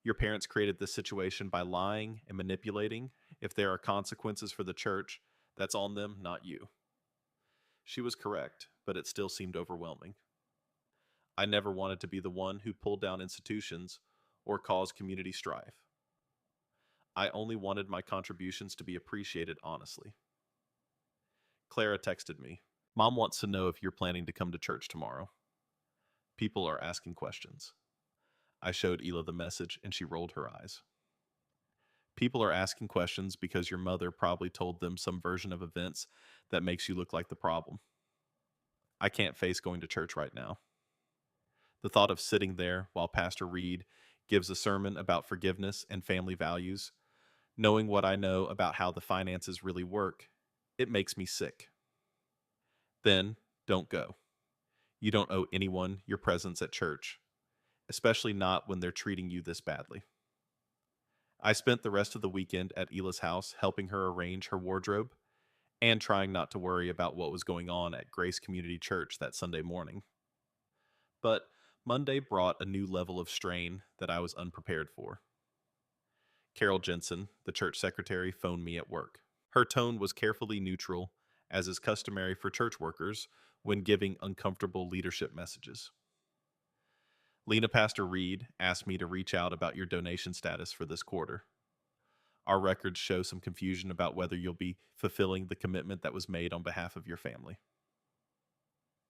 Your parents created this situation by lying and manipulating. If there are consequences for the church, that's on them, not you. She was correct, but it still seemed overwhelming. I never wanted to be the one who pulled down institutions or caused community strife. I only wanted my contributions to be appreciated honestly. Clara texted me. Mom wants to know if you're planning to come to church tomorrow. People are asking questions. I showed Hila the message and she rolled her eyes. People are asking questions because your mother probably told them some version of events that makes you look like the problem. I can't face going to church right now. The thought of sitting there while Pastor Reed gives a sermon about forgiveness and family values, knowing what I know about how the finances really work, it makes me sick. Then, don't go. You don't owe anyone your presence at church, especially not when they're treating you this badly. I spent the rest of the weekend at Hila's house helping her arrange her wardrobe and trying not to worry about what was going on at Grace Community Church that Sunday morning. But Monday brought a new level of strain that I was unprepared for. Carol Jensen, the church secretary, phoned me at work. Her tone was carefully neutral, as is customary for church workers when giving uncomfortable leadership messages. Lena Pastor Reed asked me to reach out about your donation status for this quarter. Our records show some confusion about whether you'll be fulfilling the commitment that was made on behalf of your family.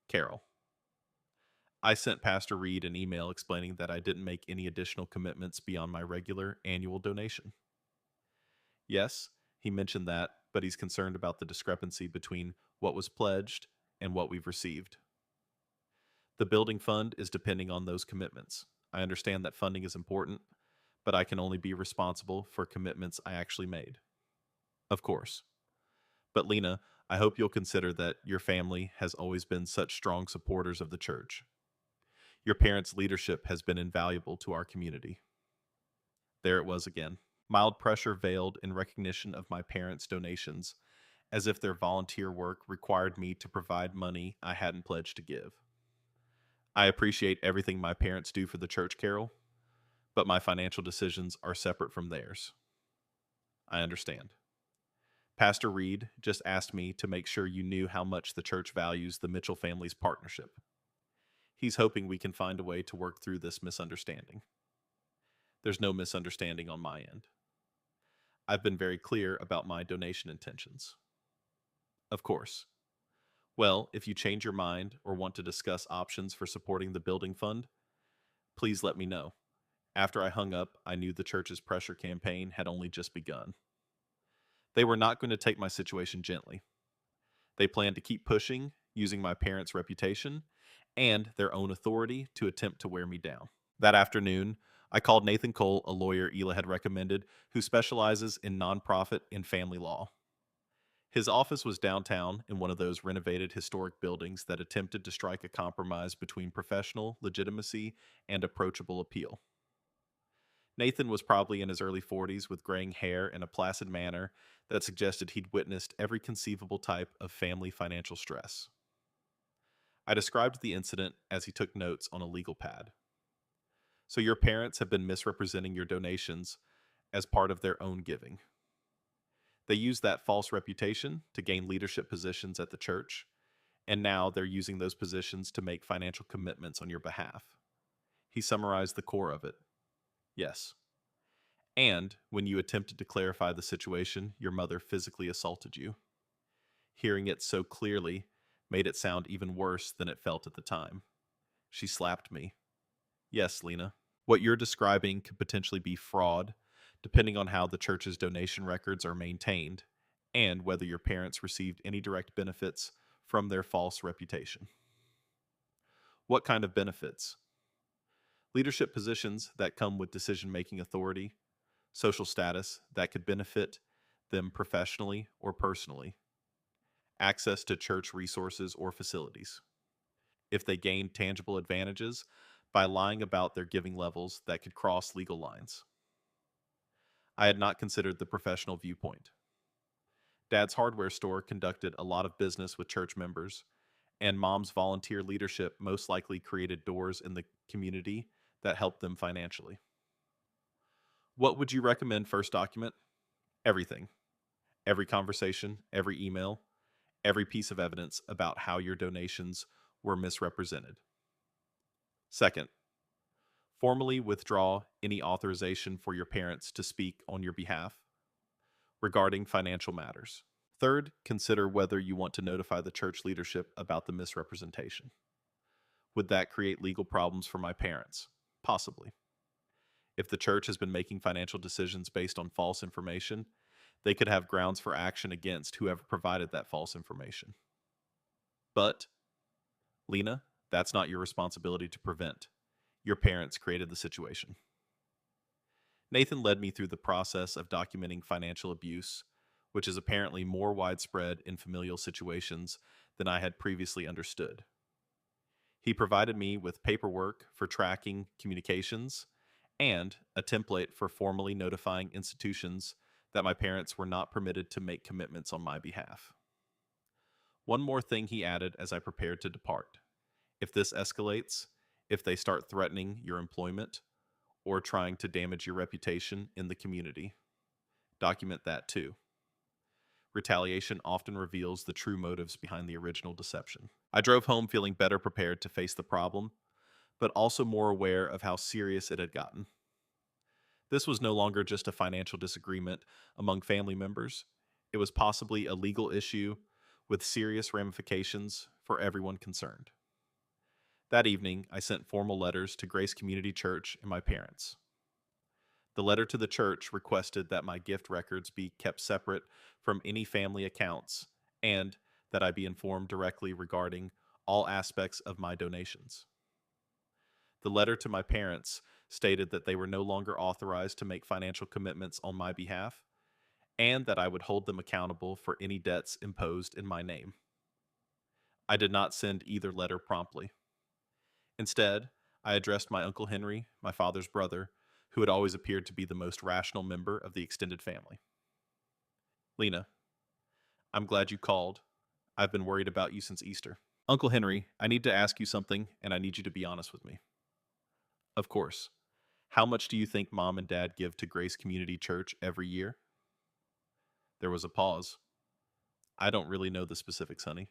Carol. I sent Pastor Reed an email explaining that I didn't make any additional commitments beyond my regular annual donation. Yes, he mentioned that, but he's concerned about the discrepancy between what was pledged and what we've received. The building fund is depending on those commitments. I understand that funding is important, but I can only be responsible for commitments I actually made. Of course. But Lena, I hope you'll consider that your family has always been such strong supporters of the church. Your parents' leadership has been invaluable to our community. There it was again. Mild pressure veiled in recognition of my parents' donations, as if their volunteer work required me to provide money I hadn't pledged to give. I appreciate everything my parents do for the church, Carol, but my financial decisions are separate from theirs. I understand. Pastor Reed just asked me to make sure you knew how much the church values the Mitchell family's partnership. He's hoping we can find a way to work through this misunderstanding. There's no misunderstanding on my end. I've been very clear about my donation intentions. Of course. Well, if you change your mind or want to discuss options for supporting the building fund, please let me know. After I hung up, I knew the church's pressure campaign had only just begun. They were not going to take my situation gently. They planned to keep pushing, using my parents' reputation and their own authority to attempt to wear me down. That afternoon, I called Nathan Cole, a lawyer Ela had recommended, who specializes in nonprofit and family law. His office was downtown in one of those renovated historic buildings that attempted to strike a compromise between professional legitimacy and approachable appeal. Nathan was probably in his early 40s with graying hair and a placid manner that suggested he'd witnessed every conceivable type of family financial stress. I described the incident as he took notes on a legal pad. So your parents have been misrepresenting your donations as part of their own giving. They used that false reputation to gain leadership positions at the church, and now they're using those positions to make financial commitments on your behalf. He summarized the core of it. Yes. And when you attempted to clarify the situation, your mother physically assaulted you. Hearing it so clearly made it sound even worse than it felt at the time. She slapped me. Yes, Lena. What you're describing could potentially be fraud, depending on how the church's donation records are maintained, and whether your parents received any direct benefits from their false reputation. What kind of benefits? Leadership positions that come with decision-making authority, social status that could benefit them professionally or personally, access to church resources or facilities. If they gain tangible advantages by lying about their giving levels that could cross legal lines. I had not considered the professional viewpoint. Dad's hardware store conducted a lot of business with church members, and Mom's volunteer leadership most likely created doors in the community that helped them financially. What would you recommend first document? Everything. Every conversation, every email, every piece of evidence about how your donations were misrepresented. Second, formally withdraw any authorization for your parents to speak on your behalf regarding financial matters. Third, consider whether you want to notify the church leadership about the misrepresentation. Would that create legal problems for my parents? Possibly. If the church has been making financial decisions based on false information, they could have grounds for action against whoever provided that false information. But, Lena, that's not your responsibility to prevent. Your parents created the situation. Nathan led me through the process of documenting financial abuse, which is apparently more widespread in familial situations than I had previously understood. He provided me with paperwork for tracking communications and a template for formally notifying institutions that my parents were not permitted to make commitments on my behalf. One more thing he added as I prepared to depart. If this escalates, if they start threatening your employment or trying to damage your reputation in the community, document that too. Retaliation often reveals the true motives behind the original deception. I drove home feeling better prepared to face the problem, but also more aware of how serious it had gotten. This was no longer just a financial disagreement among family members. It was possibly a legal issue with serious ramifications for everyone concerned. That evening, I sent formal letters to Grace Community Church and my parents. The letter to the church requested that my gift records be kept separate from any family accounts and that I be informed directly regarding all aspects of my donations. The letter to my parents stated that they were no longer authorized to make financial commitments on my behalf and that I would hold them accountable for any debts imposed in my name. I did not send either letter promptly. Instead, I addressed my Uncle Henry, my father's brother, who had always appeared to be the most rational member of the extended family. Lena, I'm glad you called. I've been worried about you since Easter. Uncle Henry, I need to ask you something, and I need you to be honest with me. Of course. How much do you think Mom and Dad give to Grace Community Church every year? There was a pause. I don't really know the specifics, honey.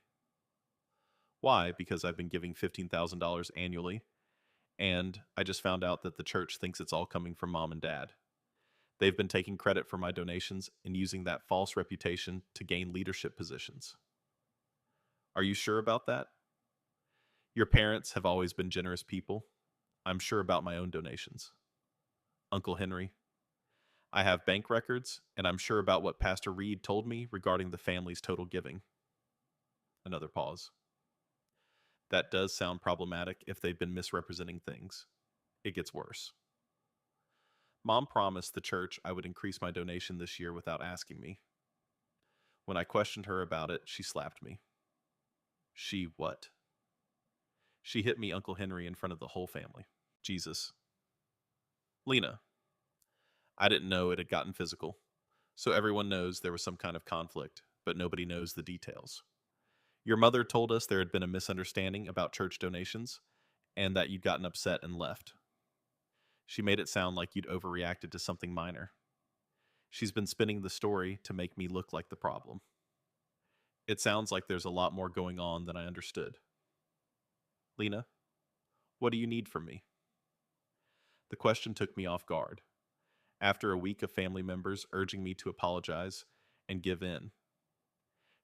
Why? Because I've been giving $15,000 annually, and I just found out that the church thinks it's all coming from Mom and Dad. They've been taking credit for my donations and using that false reputation to gain leadership positions. Are you sure about that? Your parents have always been generous people. I'm sure about my own donations. Uncle Henry, I have bank records, and I'm sure about what Pastor Reed told me regarding the family's total giving. Another pause. That does sound problematic if they've been misrepresenting things. It gets worse. Mom promised the church I would increase my donation this year without asking me. When I questioned her about it, she slapped me. She what? She hit me, Uncle Henry, in front of the whole family. Jesus. Lena, I didn't know it had gotten physical. So everyone knows there was some kind of conflict, but nobody knows the details. Your mother told us there had been a misunderstanding about church donations and that you'd gotten upset and left. She made it sound like you'd overreacted to something minor. She's been spinning the story to make me look like the problem. It sounds like there's a lot more going on than I understood. Lena, what do you need from me? The question took me off guard. After a week of family members urging me to apologize and give in,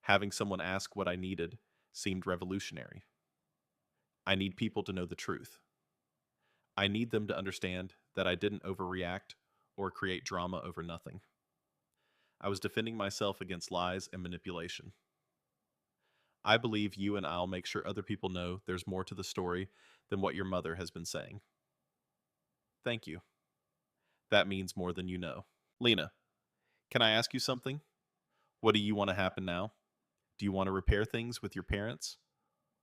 having someone ask what I needed seemed revolutionary. I need people to know the truth. I need them to understand that I didn't overreact or create drama over nothing. I was defending myself against lies and manipulation. I believe you and I'll make sure other people know there's more to the story than what your mother has been saying. Thank you. That means more than you know. Lena, can I ask you something? What do you want to happen now? Do you want to repair things with your parents?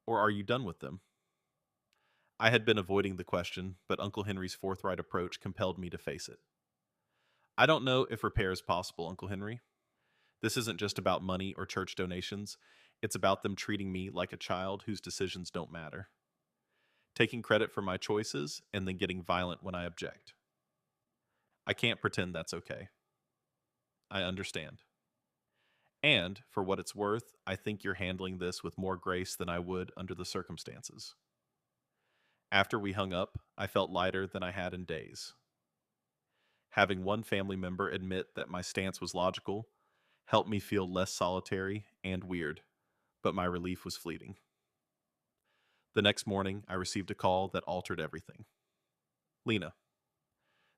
Or are you done with them? I had been avoiding the question, but Uncle Henry's forthright approach compelled me to face it. I don't know if repair is possible, Uncle Henry. This isn't just about money or church donations. It's about them treating me like a child whose decisions don't matter. Taking credit for my choices and then getting violent when I object. I can't pretend that's okay. I understand. And, for what it's worth, I think you're handling this with more grace than I would under the circumstances. After we hung up, I felt lighter than I had in days. Having one family member admit that my stance was logical helped me feel less solitary and weird, but my relief was fleeting. The next morning, I received a call that altered everything. Lena,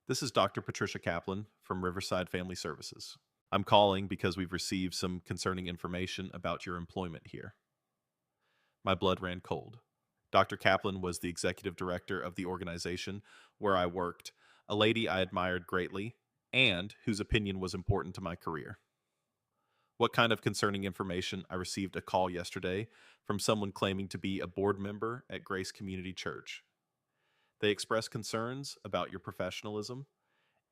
this is Dr. Patricia Kaplan from Riverside Family Services. I'm calling because we've received some concerning information about your employment here. My blood ran cold. Dr. Kaplan was the executive director of the organization where I worked, a lady I admired greatly, and whose opinion was important to my career. What kind of concerning information? I received a call yesterday from someone claiming to be a board member at Grace Community Church. They expressed concerns about your professionalism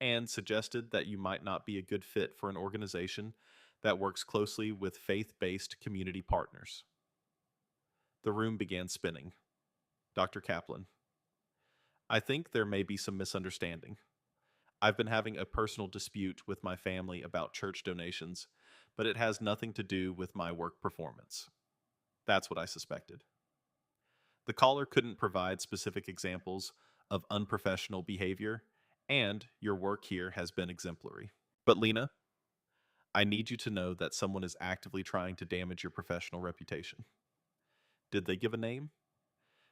and suggested that you might not be a good fit for an organization that works closely with faith-based community partners. The room began spinning. Dr. Kaplan, I think there may be some misunderstanding. I've been having a personal dispute with my family about church donations, but it has nothing to do with my work performance. That's what I suspected. The caller couldn't provide specific examples of unprofessional behavior, and your work here has been exemplary. But Lena, I need you to know that someone is actively trying to damage your professional reputation. Did they give a name?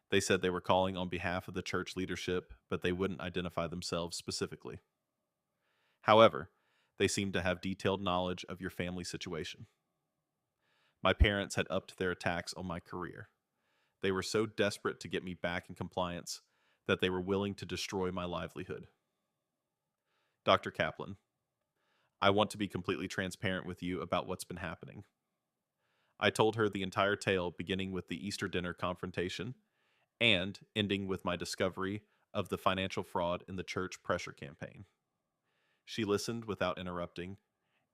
They said they were calling on behalf of the church leadership, but they wouldn't identify themselves specifically. However, they seemed to have detailed knowledge of your family situation. My parents had upped their attacks on my career. They were so desperate to get me back in compliance that they were willing to destroy my livelihood. Dr. Kaplan, I want to be completely transparent with you about what's been happening. I told her the entire tale, beginning with the Easter dinner confrontation and ending with my discovery of the financial fraud in the church pressure campaign. She listened without interrupting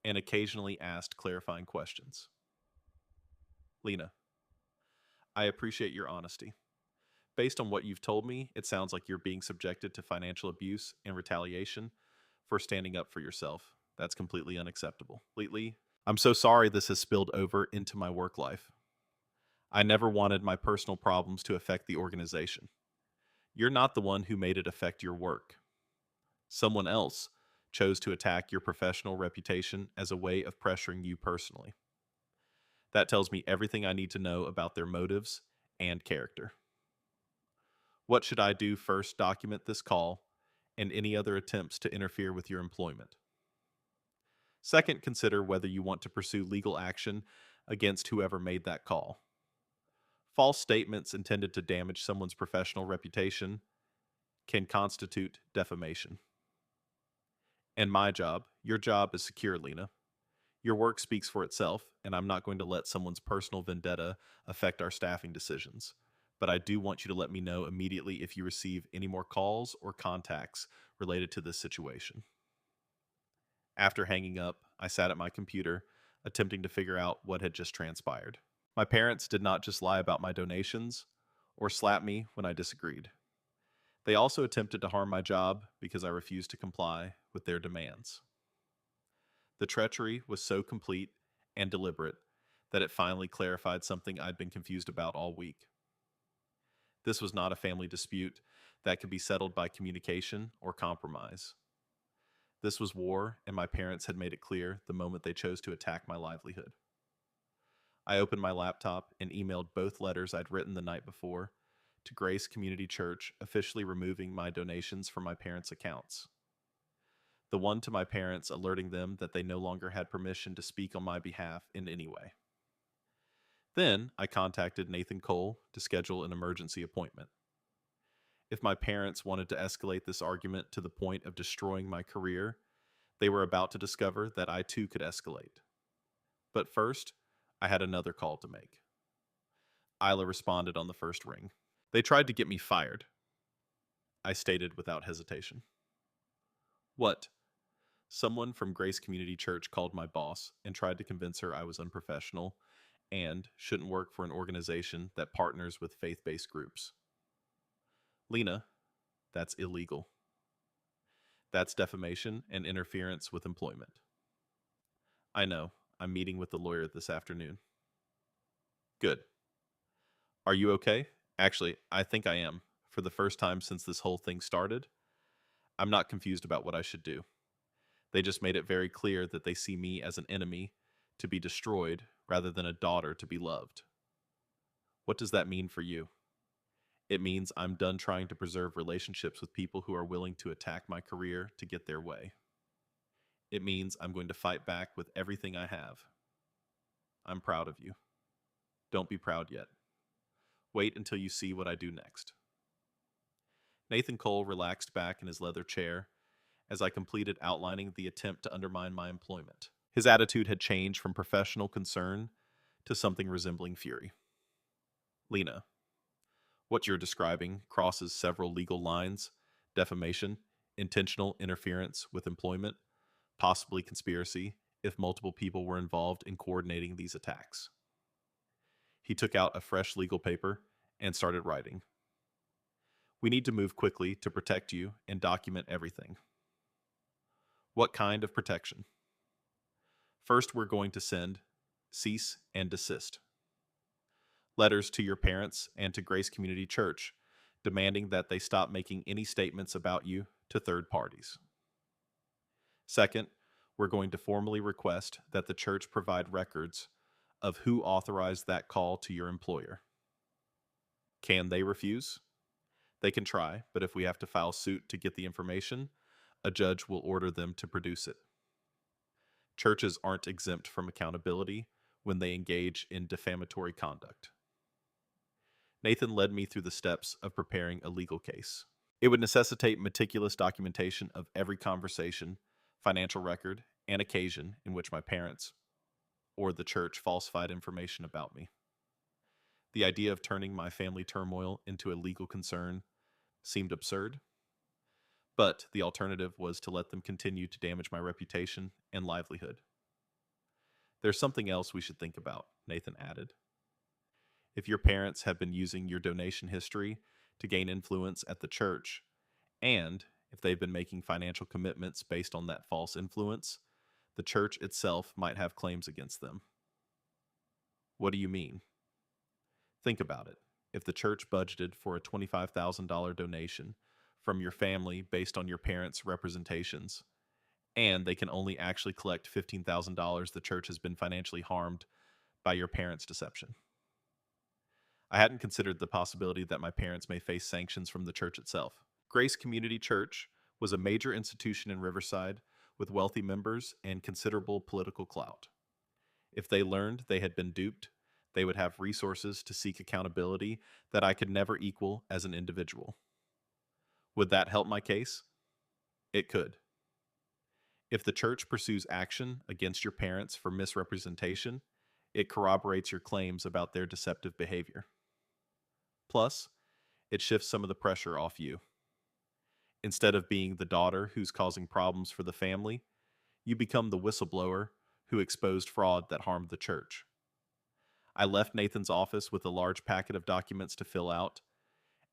and occasionally asked clarifying questions. Lena, I appreciate your honesty. Based on what you've told me, it sounds like you're being subjected to financial abuse and retaliation for standing up for yourself. That's completely unacceptable. Completely. I'm so sorry this has spilled over into my work life. I never wanted my personal problems to affect the organization. You're not the one who made it affect your work. Someone else chose to attack your professional reputation as a way of pressuring you personally. That tells me everything I need to know about their motives and character. What should I do? First, document this call and any other attempts to interfere with your employment. Second, consider whether you want to pursue legal action against whoever made that call. False statements intended to damage someone's professional reputation can constitute defamation. And my job, your job is secure, Lena. Your work speaks for itself, and I'm not going to let someone's personal vendetta affect our staffing decisions. But I do want you to let me know immediately if you receive any more calls or contacts related to this situation. After hanging up, I sat at my computer, attempting to figure out what had just transpired. My parents did not just lie about my donations or slap me when I disagreed. They also attempted to harm my job because I refused to comply with their demands. The treachery was so complete and deliberate that it finally clarified something I'd been confused about all week. This was not a family dispute that could be settled by communication or compromise. This was war, and my parents had made it clear the moment they chose to attack my livelihood. I opened my laptop and emailed both letters I'd written the night before to Grace Community Church, officially removing my donations from my parents' accounts. The one to my parents alerting them that they no longer had permission to speak on my behalf in any way. Then I contacted Nathan Cole to schedule an emergency appointment. If my parents wanted to escalate this argument to the point of destroying my career, they were about to discover that I too could escalate. But first, I had another call to make. Isla responded on the first ring. They tried to get me fired, I stated without hesitation. What? Someone from Grace Community Church called my boss and tried to convince her I was unprofessional and shouldn't work for an organization that partners with faith-based groups. Lena, that's illegal. That's defamation and interference with employment. I know. I'm meeting with the lawyer this afternoon. Good. Are you okay? Actually, I think I am. For the first time since this whole thing started, I'm not confused about what I should do. They just made it very clear that they see me as an enemy to be destroyed rather than a daughter to be loved. What does that mean for you? It means I'm done trying to preserve relationships with people who are willing to attack my career to get their way. It means I'm going to fight back with everything I have. I'm proud of you. Don't be proud yet. Wait until you see what I do next. Nathan Cole relaxed back in his leather chair as I completed outlining the attempt to undermine my employment. His attitude had changed from professional concern to something resembling fury. Lena, what you're describing crosses several legal lines: defamation, intentional interference with employment, possibly conspiracy if multiple people were involved in coordinating these attacks. He took out a fresh legal paper and started writing. We need to move quickly to protect you and document everything. What kind of protection? First, we're going to send cease and desist letters to your parents and to Grace Community Church, demanding that they stop making any statements about you to third parties. Second, we're going to formally request that the church provide records of who authorized that call to your employer. Can they refuse? They can try, but if we have to file suit to get the information, a judge will order them to produce it. Churches aren't exempt from accountability when they engage in defamatory conduct. Nathan led me through the steps of preparing a legal case. It would necessitate meticulous documentation of every conversation, financial record, an occasion in which my parents or the church falsified information about me. The idea of turning my family turmoil into a legal concern seemed absurd, but the alternative was to let them continue to damage my reputation and livelihood. There's something else we should think about, Nathan added. If your parents have been using your donation history to gain influence at the church, and if they've been making financial commitments based on that false influence, the church itself might have claims against them. What do you mean? Think about it. If the church budgeted for a $25,000 donation from your family based on your parents' representations, and they can only actually collect $15,000, the church has been financially harmed by your parents' deception. I hadn't considered the possibility that my parents may face sanctions from the church itself. Grace Community Church was a major institution in Riverside with wealthy members and considerable political clout. If they learned they had been duped, they would have resources to seek accountability that I could never equal as an individual. Would that help my case? It could. If the church pursues action against your parents for misrepresentation, it corroborates your claims about their deceptive behavior. Plus, it shifts some of the pressure off you. Instead of being the daughter who's causing problems for the family, you become the whistleblower who exposed fraud that harmed the church. I left Nathan's office with a large packet of documents to fill out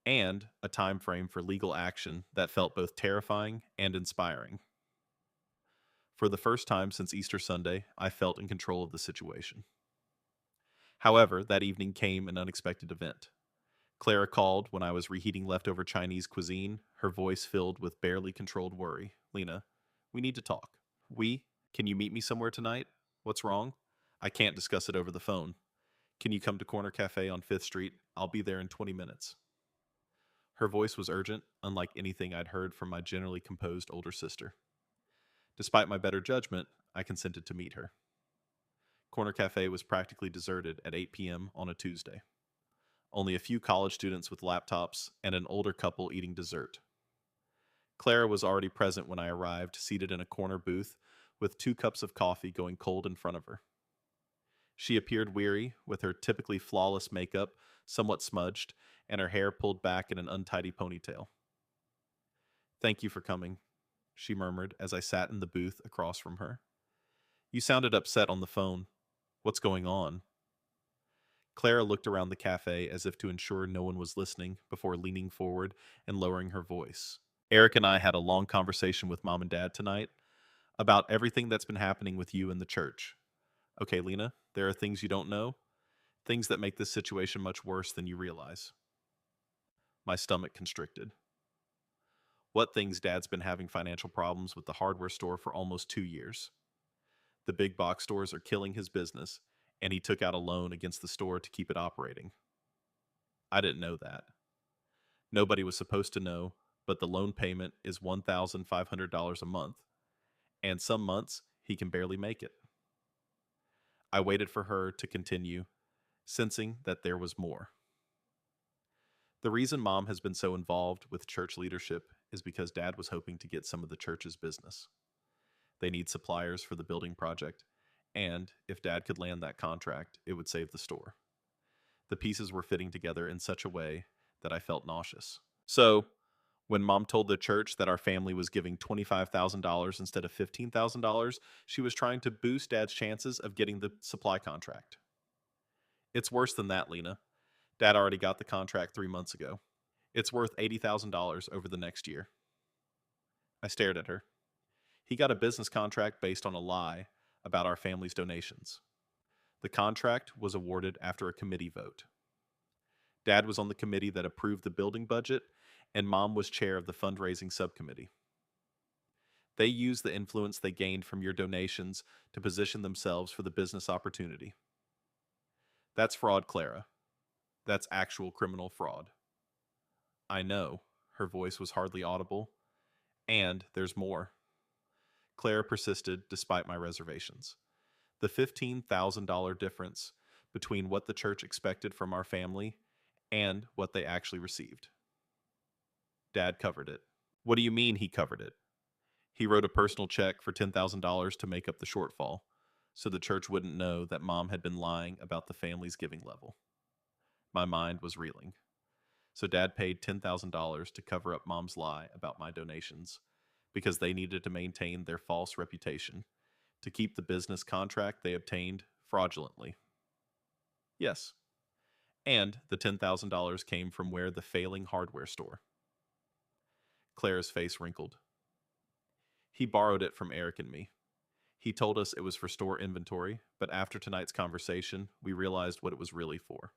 and a time frame for legal action that felt both terrifying and inspiring. For the first time since Easter Sunday, I felt in control of the situation. However, that evening came an unexpected event. Clara called when I was reheating leftover Chinese cuisine, her voice filled with barely controlled worry. Lena, we need to talk. We? Can you meet me somewhere tonight? What's wrong? I can't discuss it over the phone. Can you come to Corner Cafe on 5th Street? I'll be there in 20 minutes. Her voice was urgent, unlike anything I'd heard from my generally composed older sister. Despite my better judgment, I consented to meet her. Corner Cafe was practically deserted at 8 p.m. on a Tuesday. Only a few college students with laptops and an older couple eating dessert. Clara was already present when I arrived, seated in a corner booth with 2 cups of coffee going cold in front of her. She appeared weary, with her typically flawless makeup somewhat smudged and her hair pulled back in an untidy ponytail. Thank you for coming, she murmured as I sat in the booth across from her. You sounded upset on the phone. What's going on? Clara looked around the cafe as if to ensure no one was listening before leaning forward and lowering her voice. Eric and I had a long conversation with Mom and Dad tonight about everything that's been happening with you and the church. Okay, Lena, there are things you don't know, things that make this situation much worse than you realize. My stomach constricted. What things? Dad's been having financial problems with the hardware store for almost 2 years. The big box stores are killing his business, and he took out a loan against the store to keep it operating. I didn't know that. Nobody was supposed to know, but the loan payment is $1,500 a month, and some months he can barely make it. I waited for her to continue, sensing that there was more. The reason Mom has been so involved with church leadership is because Dad was hoping to get some of the church's business. They need suppliers for the building project, and if Dad could land that contract, it would save the store. The pieces were fitting together in such a way that I felt nauseous. So, when Mom told the church that our family was giving $25,000 instead of $15,000, she was trying to boost Dad's chances of getting the supply contract. It's worse than that, Lena. Dad already got the contract 3 months ago. It's worth $80,000 over the next year. I stared at her. He got a business contract based on a lie about our family's donations. The contract was awarded after a committee vote. Dad was on the committee that approved the building budget, and Mom was chair of the fundraising subcommittee. They used the influence they gained from your donations to position themselves for the business opportunity. That's fraud, Clara. That's actual criminal fraud. I know. Her voice was hardly audible. And there's more. Clara persisted despite my reservations. The $15,000 difference between what the church expected from our family and what they actually received. Dad covered it. What do you mean he covered it? He wrote a personal check for $10,000 to make up the shortfall, so the church wouldn't know that mom had been lying about the family's giving level. My mind was reeling. So dad paid $10,000 to cover up mom's lie about my donations because they needed to maintain their false reputation to keep the business contract they obtained fraudulently. Yes, and the $10,000 came from where the failing hardware store. Clara's face wrinkled. He borrowed it from Eric and me. He told us it was for store inventory, but after tonight's conversation, we realized what it was really for.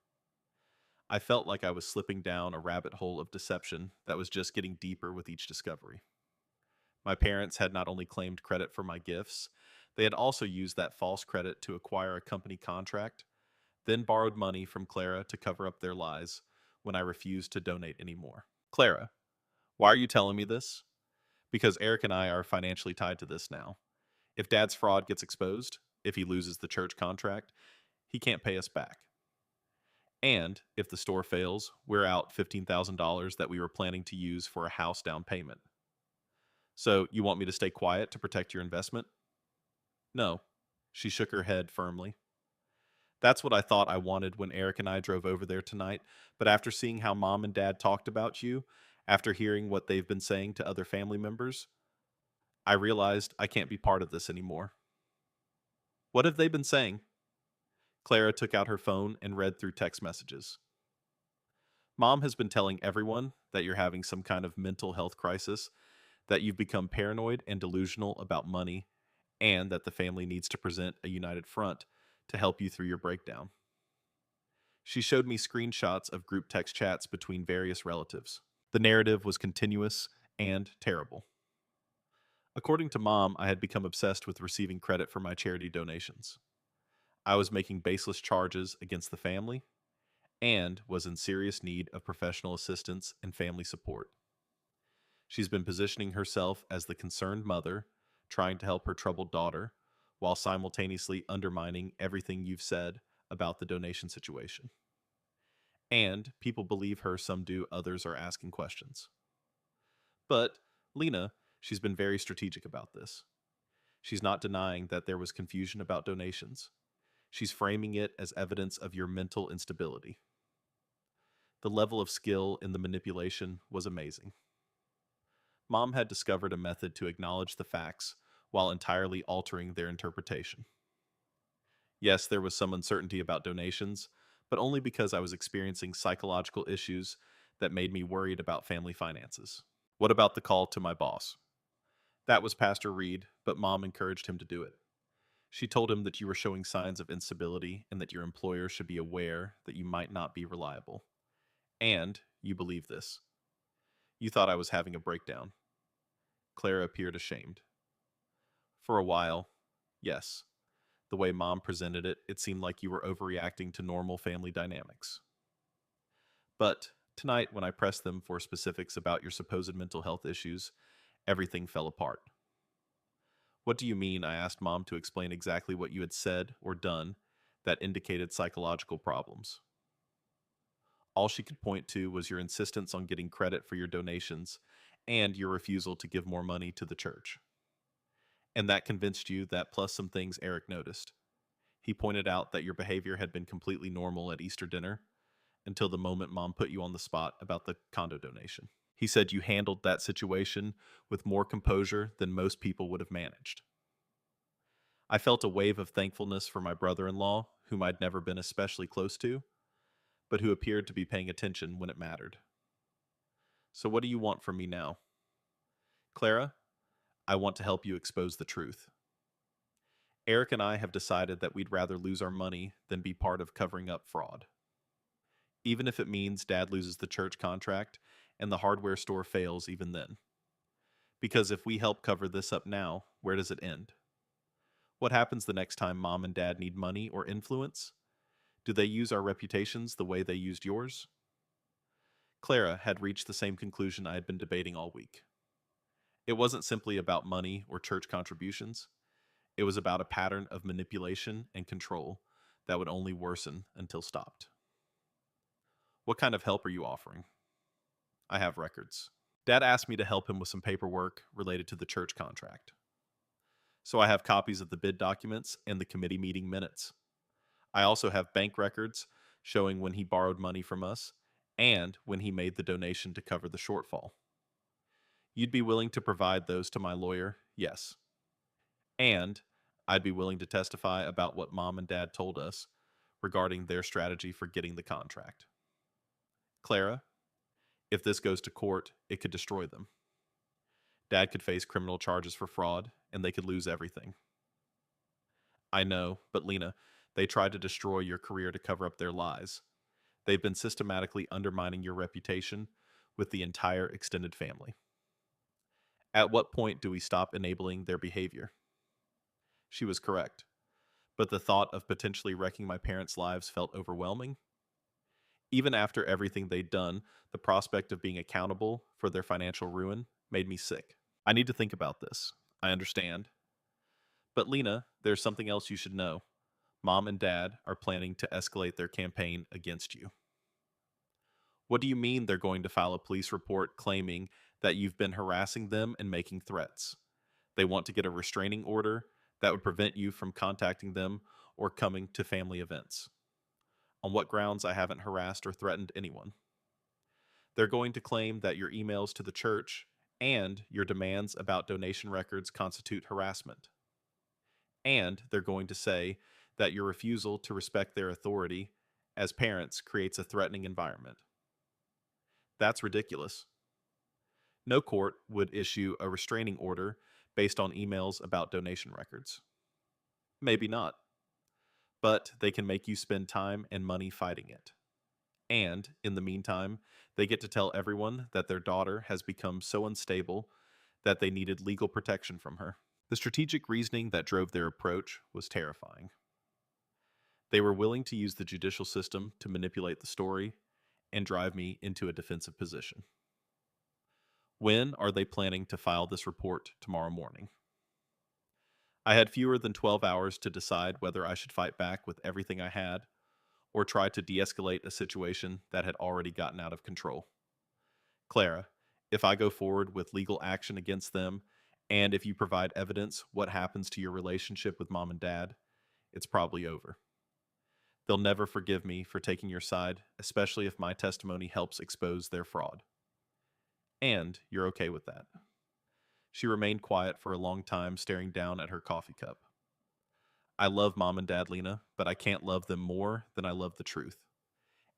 I felt like I was slipping down a rabbit hole of deception that was just getting deeper with each discovery. My parents had not only claimed credit for my gifts, they had also used that false credit to acquire a company contract, then borrowed money from Clara to cover up their lies when I refused to donate anymore. Clara, why are you telling me this? Because Eric and I are financially tied to this now. If Dad's fraud gets exposed, if he loses the church contract, he can't pay us back. And if the store fails, we're out $15,000 that we were planning to use for a house down payment. So you want me to stay quiet to protect your investment? No. She shook her head firmly. That's what I thought I wanted when Eric and I drove over there tonight, but after seeing how Mom and Dad talked about you, after hearing what they've been saying to other family members, I realized I can't be part of this anymore. What have they been saying? Clara took out her phone and read through text messages. Mom has been telling everyone that you're having some kind of mental health crisis, that you've become paranoid and delusional about money, and that the family needs to present a united front to help you through your breakdown. She showed me screenshots of group text chats between various relatives. The narrative was continuous and terrible. According to Mom, I had become obsessed with receiving credit for my charity donations. I was making baseless charges against the family and was in serious need of professional assistance and family support. She's been positioning herself as the concerned mother, trying to help her troubled daughter, while simultaneously undermining everything you've said about the donation situation. And people believe her, some do, others are asking questions. But Lena, she's been very strategic about this. She's not denying that there was confusion about donations. She's framing it as evidence of your mental instability. The level of skill in the manipulation was amazing. Mom had discovered a method to acknowledge the facts while entirely altering their interpretation. Yes, there was some uncertainty about donations, but only because I was experiencing psychological issues that made me worried about family finances. What about the call to my boss? That was Pastor Reed, but Mom encouraged him to do it. She told him that you were showing signs of instability and that your employer should be aware that you might not be reliable. And you believe this. You thought I was having a breakdown. Clara appeared ashamed. For a while, yes. The way Mom presented it, it seemed like you were overreacting to normal family dynamics. But tonight, when I pressed them for specifics about your supposed mental health issues, everything fell apart. What do you mean? I asked Mom to explain exactly what you had said or done that indicated psychological problems. All she could point to was your insistence on getting credit for your donations and your refusal to give more money to the church. And that convinced you that, plus some things Eric noticed. He pointed out that your behavior had been completely normal at Easter dinner until the moment Mom put you on the spot about the condo donation. He said you handled that situation with more composure than most people would have managed. I felt a wave of thankfulness for my brother-in-law, whom I'd never been especially close to, but who appeared to be paying attention when it mattered. So what do you want from me now? Clara, I want to help you expose the truth. Eric and I have decided that we'd rather lose our money than be part of covering up fraud. Even if it means Dad loses the church contract and the hardware store fails even then. Because if we help cover this up now, where does it end? What happens the next time Mom and Dad need money or influence? Do they use our reputations the way they used yours? Clara had reached the same conclusion I had been debating all week. It wasn't simply about money or church contributions. It was about a pattern of manipulation and control that would only worsen until stopped. What kind of help are you offering? I have records. Dad asked me to help him with some paperwork related to the church contract. So I have copies of the bid documents and the committee meeting minutes. I also have bank records showing when he borrowed money from us and when he made the donation to cover the shortfall. You'd be willing to provide those to my lawyer? Yes. And I'd be willing to testify about what mom and dad told us regarding their strategy for getting the contract. Clara, if this goes to court, it could destroy them. Dad could face criminal charges for fraud, and they could lose everything. I know, but Lena, they tried to destroy your career to cover up their lies. They've been systematically undermining your reputation with the entire extended family. At what point do we stop enabling their behavior? She was correct, but the thought of potentially wrecking my parents' lives felt overwhelming. Even after everything they'd done, the prospect of being accountable for their financial ruin made me sick. I need to think about this. I understand. But Lena, there's something else you should know. Mom and Dad are planning to escalate their campaign against you. What do you mean they're going to file a police report claiming that you've been harassing them and making threats? They want to get a restraining order that would prevent you from contacting them or coming to family events. On what grounds I haven't harassed or threatened anyone? They're going to claim that your emails to the church and your demands about donation records constitute harassment. And they're going to say that your refusal to respect their authority as parents creates a threatening environment. That's ridiculous. No court would issue a restraining order based on emails about donation records. Maybe not, but they can make you spend time and money fighting it. And, in the meantime, they get to tell everyone that their daughter has become so unstable that they needed legal protection from her. The strategic reasoning that drove their approach was terrifying. They were willing to use the judicial system to manipulate the story and drive me into a defensive position. When are they planning to file this report tomorrow morning? I had fewer than 12 hours to decide whether I should fight back with everything I had or try to de escalate a situation that had already gotten out of control. Clara, if I go forward with legal action against them, and if you provide evidence what happens to your relationship with mom and dad, it's probably over. They'll never forgive me for taking your side, especially if my testimony helps expose their fraud. And you're okay with that. She remained quiet for a long time, staring down at her coffee cup. I love mom and dad, Lena, but I can't love them more than I love the truth.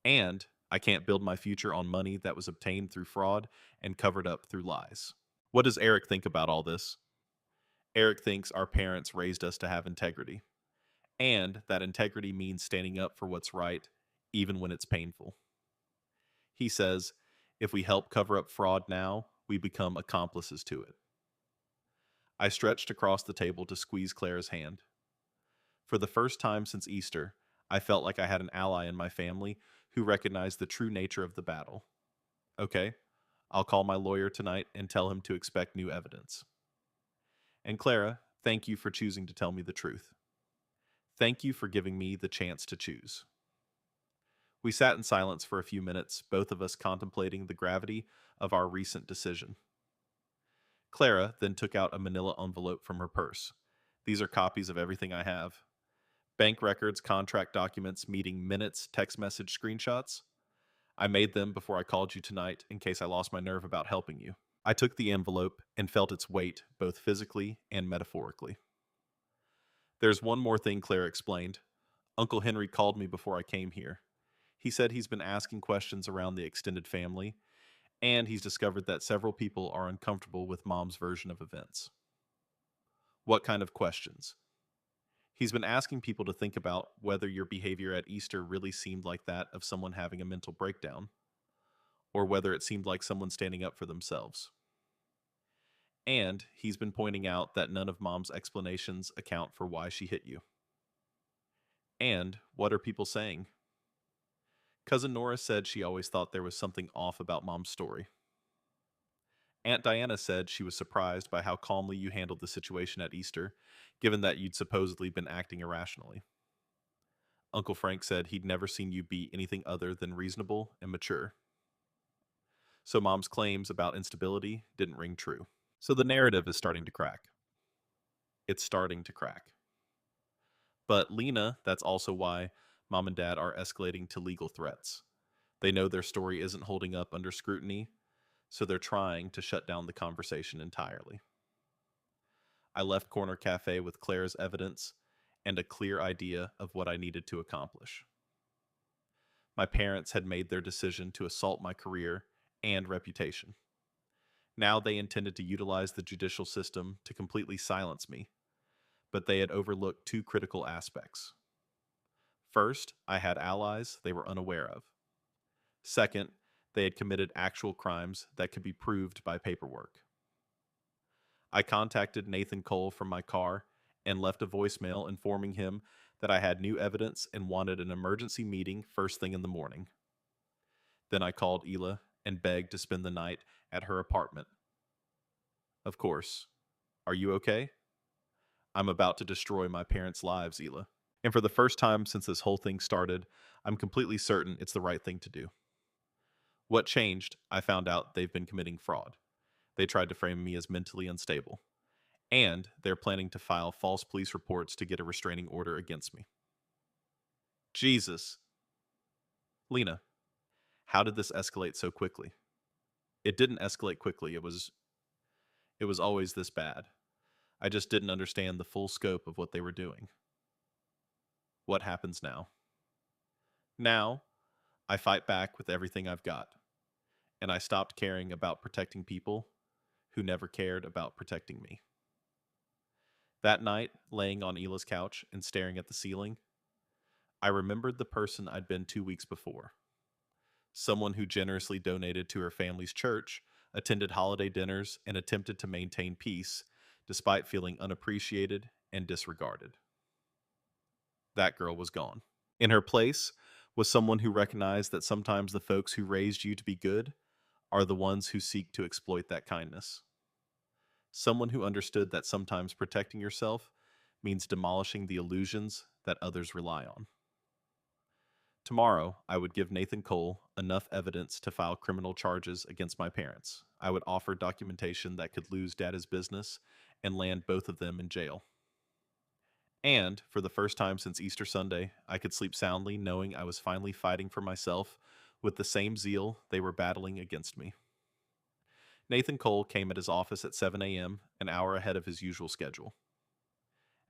And I can't build my future on money that was obtained through fraud and covered up through lies. What does Eric think about all this? Eric thinks our parents raised us to have integrity, and that integrity means standing up for what's right, even when it's painful. He says, if we help cover up fraud now, we become accomplices to it. I stretched across the table to squeeze Clara's hand. For the first time since Easter, I felt like I had an ally in my family who recognized the true nature of the battle. Okay, I'll call my lawyer tonight and tell him to expect new evidence. And Clara, thank you for choosing to tell me the truth. Thank you for giving me the chance to choose. We sat in silence for a few minutes, both of us contemplating the gravity of our recent decision. Clara then took out a manila envelope from her purse. These are copies of everything I have. Bank records, contract documents, meeting minutes, text message screenshots. I made them before I called you tonight in case I lost my nerve about helping you. I took the envelope and felt its weight, both physically and metaphorically. There's one more thing, Clara explained. Uncle Henry called me before I came here. He said he's been asking questions around the extended family, and he's discovered that several people are uncomfortable with Mom's version of events. What kind of questions? He's been asking people to think about whether your behavior at Easter really seemed like that of someone having a mental breakdown, or whether it seemed like someone standing up for themselves. And he's been pointing out that none of Mom's explanations account for why she hit you. And what are people saying? Cousin Nora said she always thought there was something off about Mom's story. Aunt Diana said she was surprised by how calmly you handled the situation at Easter, given that you'd supposedly been acting irrationally. Uncle Frank said he'd never seen you be anything other than reasonable and mature. So mom's claims about instability didn't ring true. So the narrative is starting to crack. It's starting to crack. But Lena, that's also why mom and dad are escalating to legal threats. They know their story isn't holding up under scrutiny, so they're trying to shut down the conversation entirely. I left Corner Cafe with Claire's evidence and a clear idea of what I needed to accomplish. My parents had made their decision to assault my career and reputation. Now they intended to utilize the judicial system to completely silence me, but they had overlooked two critical aspects. First, I had allies they were unaware of. Second, they had committed actual crimes that could be proved by paperwork. I contacted Nathan Cole from my car and left a voicemail informing him that I had new evidence and wanted an emergency meeting first thing in the morning. Then I called Ela and begged to spend the night at her apartment. Of course. Are you okay? I'm about to destroy my parents' lives, Ela. And for the first time since this whole thing started, I'm completely certain it's the right thing to do. What changed? I found out they've been committing fraud. They tried to frame me as mentally unstable. And they're planning to file false police reports to get a restraining order against me. Jesus. Lena, how did this escalate so quickly? It didn't escalate quickly. It was always this bad. I just didn't understand the full scope of what they were doing. What happens now? Now, I fight back with everything I've got, and I stopped caring about protecting people who never cared about protecting me. That night, laying on Ela's couch and staring at the ceiling, I remembered the person I'd been 2 weeks before. Someone who generously donated to her family's church, attended holiday dinners, and attempted to maintain peace despite feeling unappreciated and disregarded. That girl was gone. In her place was someone who recognized that sometimes the folks who raised you to be good are the ones who seek to exploit that kindness. Someone who understood that sometimes protecting yourself means demolishing the illusions that others rely on. Tomorrow, I would give Nathan Cole enough evidence to file criminal charges against my parents. I would offer documentation that could lose Dada's business and land both of them in jail. And, for the first time since Easter Sunday, I could sleep soundly knowing I was finally fighting for myself with the same zeal they were battling against me. Nathan Cole came at his office at 7 a.m., an hour ahead of his usual schedule.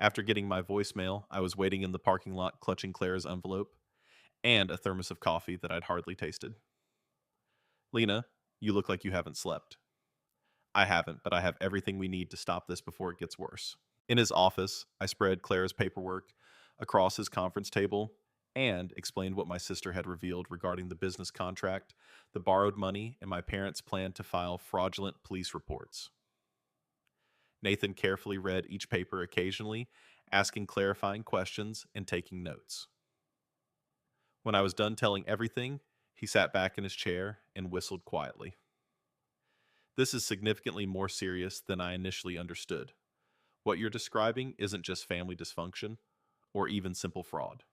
After getting my voicemail, I was waiting in the parking lot clutching Clara's envelope and a thermos of coffee that I'd hardly tasted. Lena, you look like you haven't slept. I haven't, but I have everything we need to stop this before it gets worse. In his office, I spread Clara's paperwork across his conference table and explained what my sister had revealed regarding the business contract, the borrowed money, and my parents' plan to file fraudulent police reports. Nathan carefully read each paper occasionally, asking clarifying questions and taking notes. When I was done telling everything, he sat back in his chair and whistled quietly. This is significantly more serious than I initially understood. What you're describing isn't just family dysfunction or even simple fraud.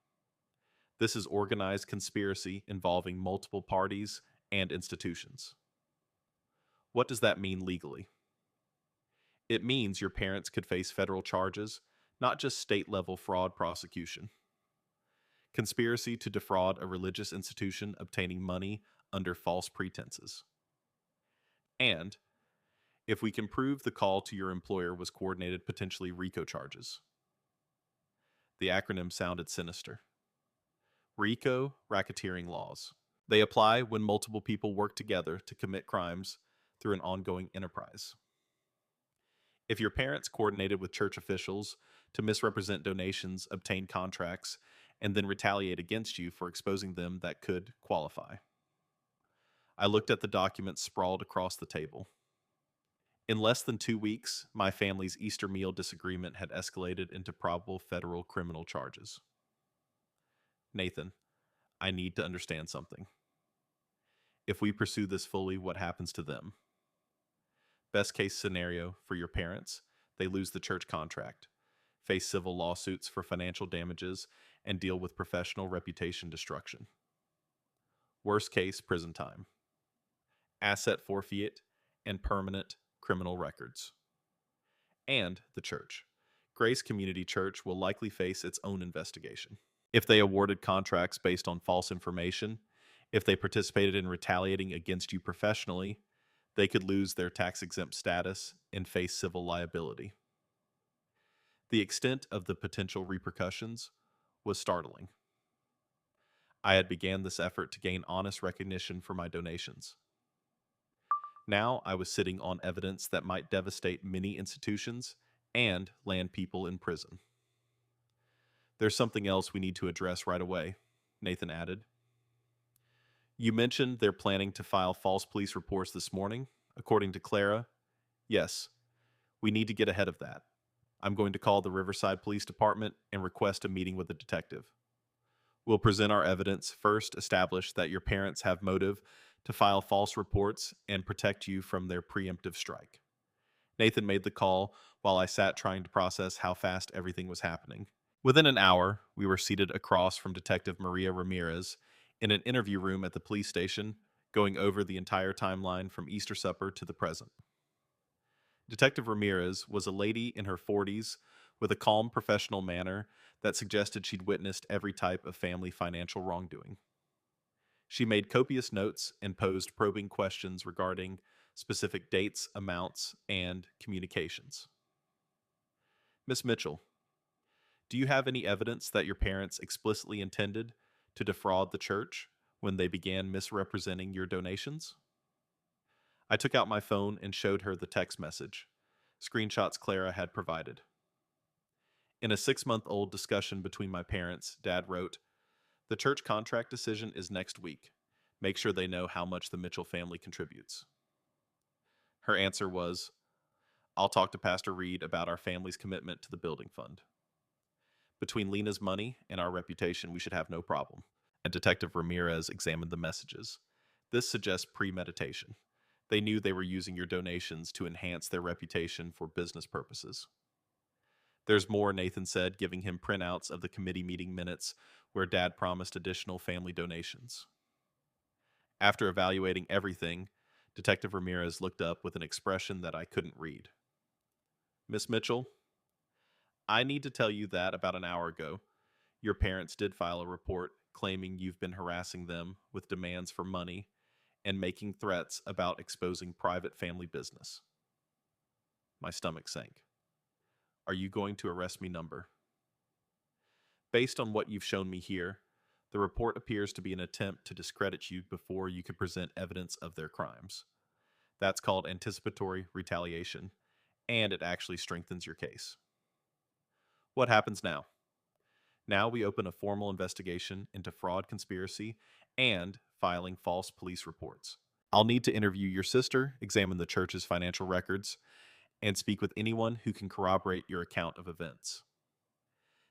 This is organized conspiracy involving multiple parties and institutions. What does that mean legally? It means your parents could face federal charges, not just state-level fraud prosecution. Conspiracy to defraud a religious institution obtaining money under false pretenses. And, if we can prove the call to your employer was coordinated, potentially RICO charges. The acronym sounded sinister. RICO, racketeering laws. They apply when multiple people work together to commit crimes through an ongoing enterprise. If your parents coordinated with church officials to misrepresent donations, obtain contracts, and then retaliate against you for exposing them, that could qualify. I looked at the documents sprawled across the table. In less than 2 weeks, my family's Easter meal disagreement had escalated into probable federal criminal charges. Nathan, I need to understand something. If we pursue this fully, what happens to them? Best case scenario for your parents, they lose the church contract, face civil lawsuits for financial damages, and deal with professional reputation destruction. Worst case, prison time. asset forfeit, and permanent criminal records. And the church. Grace Community Church will likely face its own investigation. If they awarded contracts based on false information, if they participated in retaliating against you professionally, they could lose their tax exempt status and face civil liability. The extent of the potential repercussions was startling. I had began this effort to gain honest recognition for my donations. Now I was sitting on evidence that might devastate many institutions and land people in prison. There's something else we need to address right away, Nathan added. You mentioned they're planning to file false police reports this morning. According to Clara, yes, we need to get ahead of that. I'm going to call the Riverside Police Department and request a meeting with the detective. We'll present our evidence, first establish that your parents have motive to file false reports and protect you from their preemptive strike. Nathan made the call while I sat trying to process how fast everything was happening. Within an hour, we were seated across from Detective Maria Ramirez in an interview room at the police station, going over the entire timeline from Easter supper to the present. Detective Ramirez was a lady in her 40s with a calm professional manner that suggested she'd witnessed every type of family financial wrongdoing. She made copious notes and posed probing questions regarding specific dates, amounts, and communications. Miss Mitchell, do you have any evidence that your parents explicitly intended to defraud the church when they began misrepresenting your donations? I took out my phone and showed her the text message, screenshots Clara had provided. In a 6-month-old discussion between my parents, Dad wrote, "The church contract decision is next week. Make sure they know how much the Mitchell family contributes." Her answer was, "I'll talk to Pastor Reed about our family's commitment to the building fund. Between Lena's money and our reputation, we should have no problem." And Detective Ramirez examined the messages. This suggests premeditation. They knew they were using your donations to enhance their reputation for business purposes. There's more, Nathan said, giving him printouts of the committee meeting minutes where Dad promised additional family donations. After evaluating everything, Detective Ramirez looked up with an expression that I couldn't read. "Miss Mitchell, I need to tell you that about an hour ago, your parents did file a report claiming you've been harassing them with demands for money and making threats about exposing private family business." My stomach sank. "Are you going to arrest me, number?" "Based on what you've shown me here, the report appears to be an attempt to discredit you before you can present evidence of their crimes. That's called anticipatory retaliation, and it actually strengthens your case." What happens now? Now we open a formal investigation into fraud conspiracy and filing false police reports. I'll need to interview your sister, examine the church's financial records, and speak with anyone who can corroborate your account of events.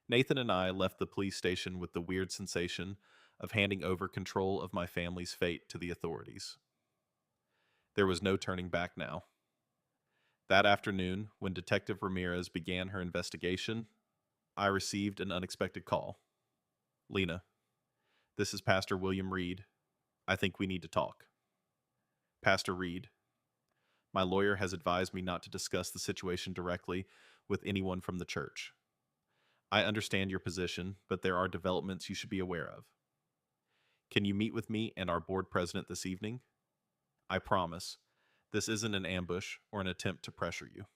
Nathan and I left the police station with the weird sensation of handing over control of my family's fate to the authorities. There was no turning back now. That afternoon, when Detective Ramirez began her investigation, I received an unexpected call. "Lena, this is Pastor William Reed. I think we need to talk." "Pastor Reed, my lawyer has advised me not to discuss the situation directly with anyone from the church. I understand your position, but there are developments you should be aware of. Can you meet with me and our board president this evening? I promise, this isn't an ambush or an attempt to pressure you."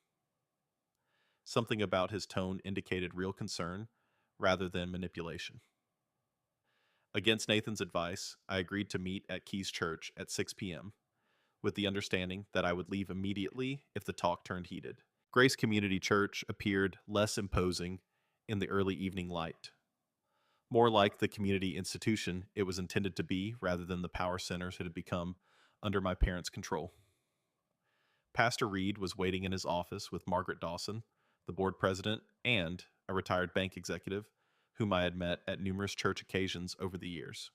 Something about his tone indicated real concern rather than manipulation. Against Nathan's advice, I agreed to meet at Key's Church at 6 p.m., with the understanding that I would leave immediately if the talk turned heated. Grace Community Church appeared less imposing in the early evening light, more like the community institution it was intended to be rather than the power centers it had become under my parents' control. Pastor Reed was waiting in his office with Margaret Dawson, the board president, and a retired bank executive whom I had met at numerous church occasions over the years.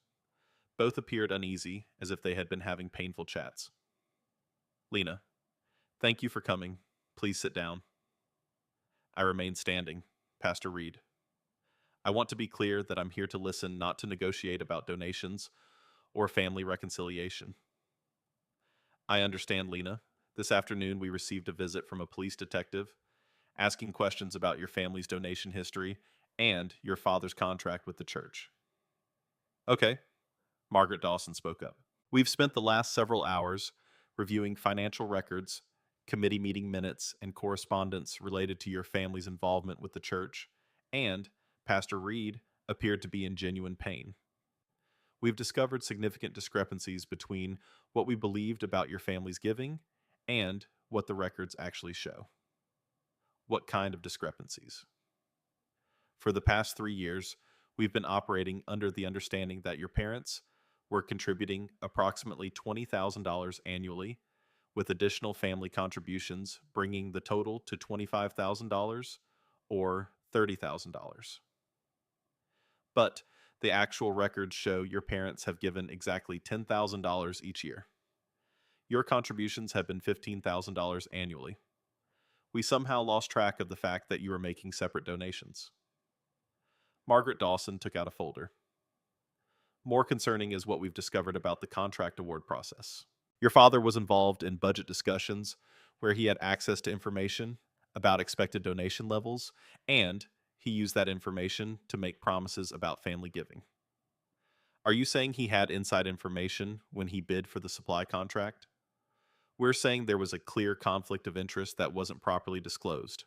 Both appeared uneasy, as if they had been having painful chats. "Lena, thank you for coming. Please sit down." I remained standing. "Pastor Reed, I want to be clear that I'm here to listen, not to negotiate about donations or family reconciliation. I understand, Lena. This afternoon, we received a visit from a police detective asking questions about your family's donation history and your father's contract with the church. Okay, Margaret Dawson spoke up. We've spent the last several hours reviewing financial records, committee meeting minutes, and correspondence related to your family's involvement with the church, and Pastor Reed appeared to be in genuine pain. We've discovered significant discrepancies between what we believed about your family's giving and what the records actually show. What kind of discrepancies? For the past 3 years, we've been operating under the understanding that your parents were contributing approximately $20,000 annually, with additional family contributions bringing the total to $25,000 or $30,000. But the actual records show your parents have given exactly $10,000 each year. Your contributions have been $15,000 annually. We somehow lost track of the fact that you were making separate donations. Margaret Dawson took out a folder. More concerning is what we've discovered about the contract award process. Your father was involved in budget discussions where he had access to information about expected donation levels, and he used that information to make promises about family giving. Are you saying he had inside information when he bid for the supply contract? We're saying there was a clear conflict of interest that wasn't properly disclosed.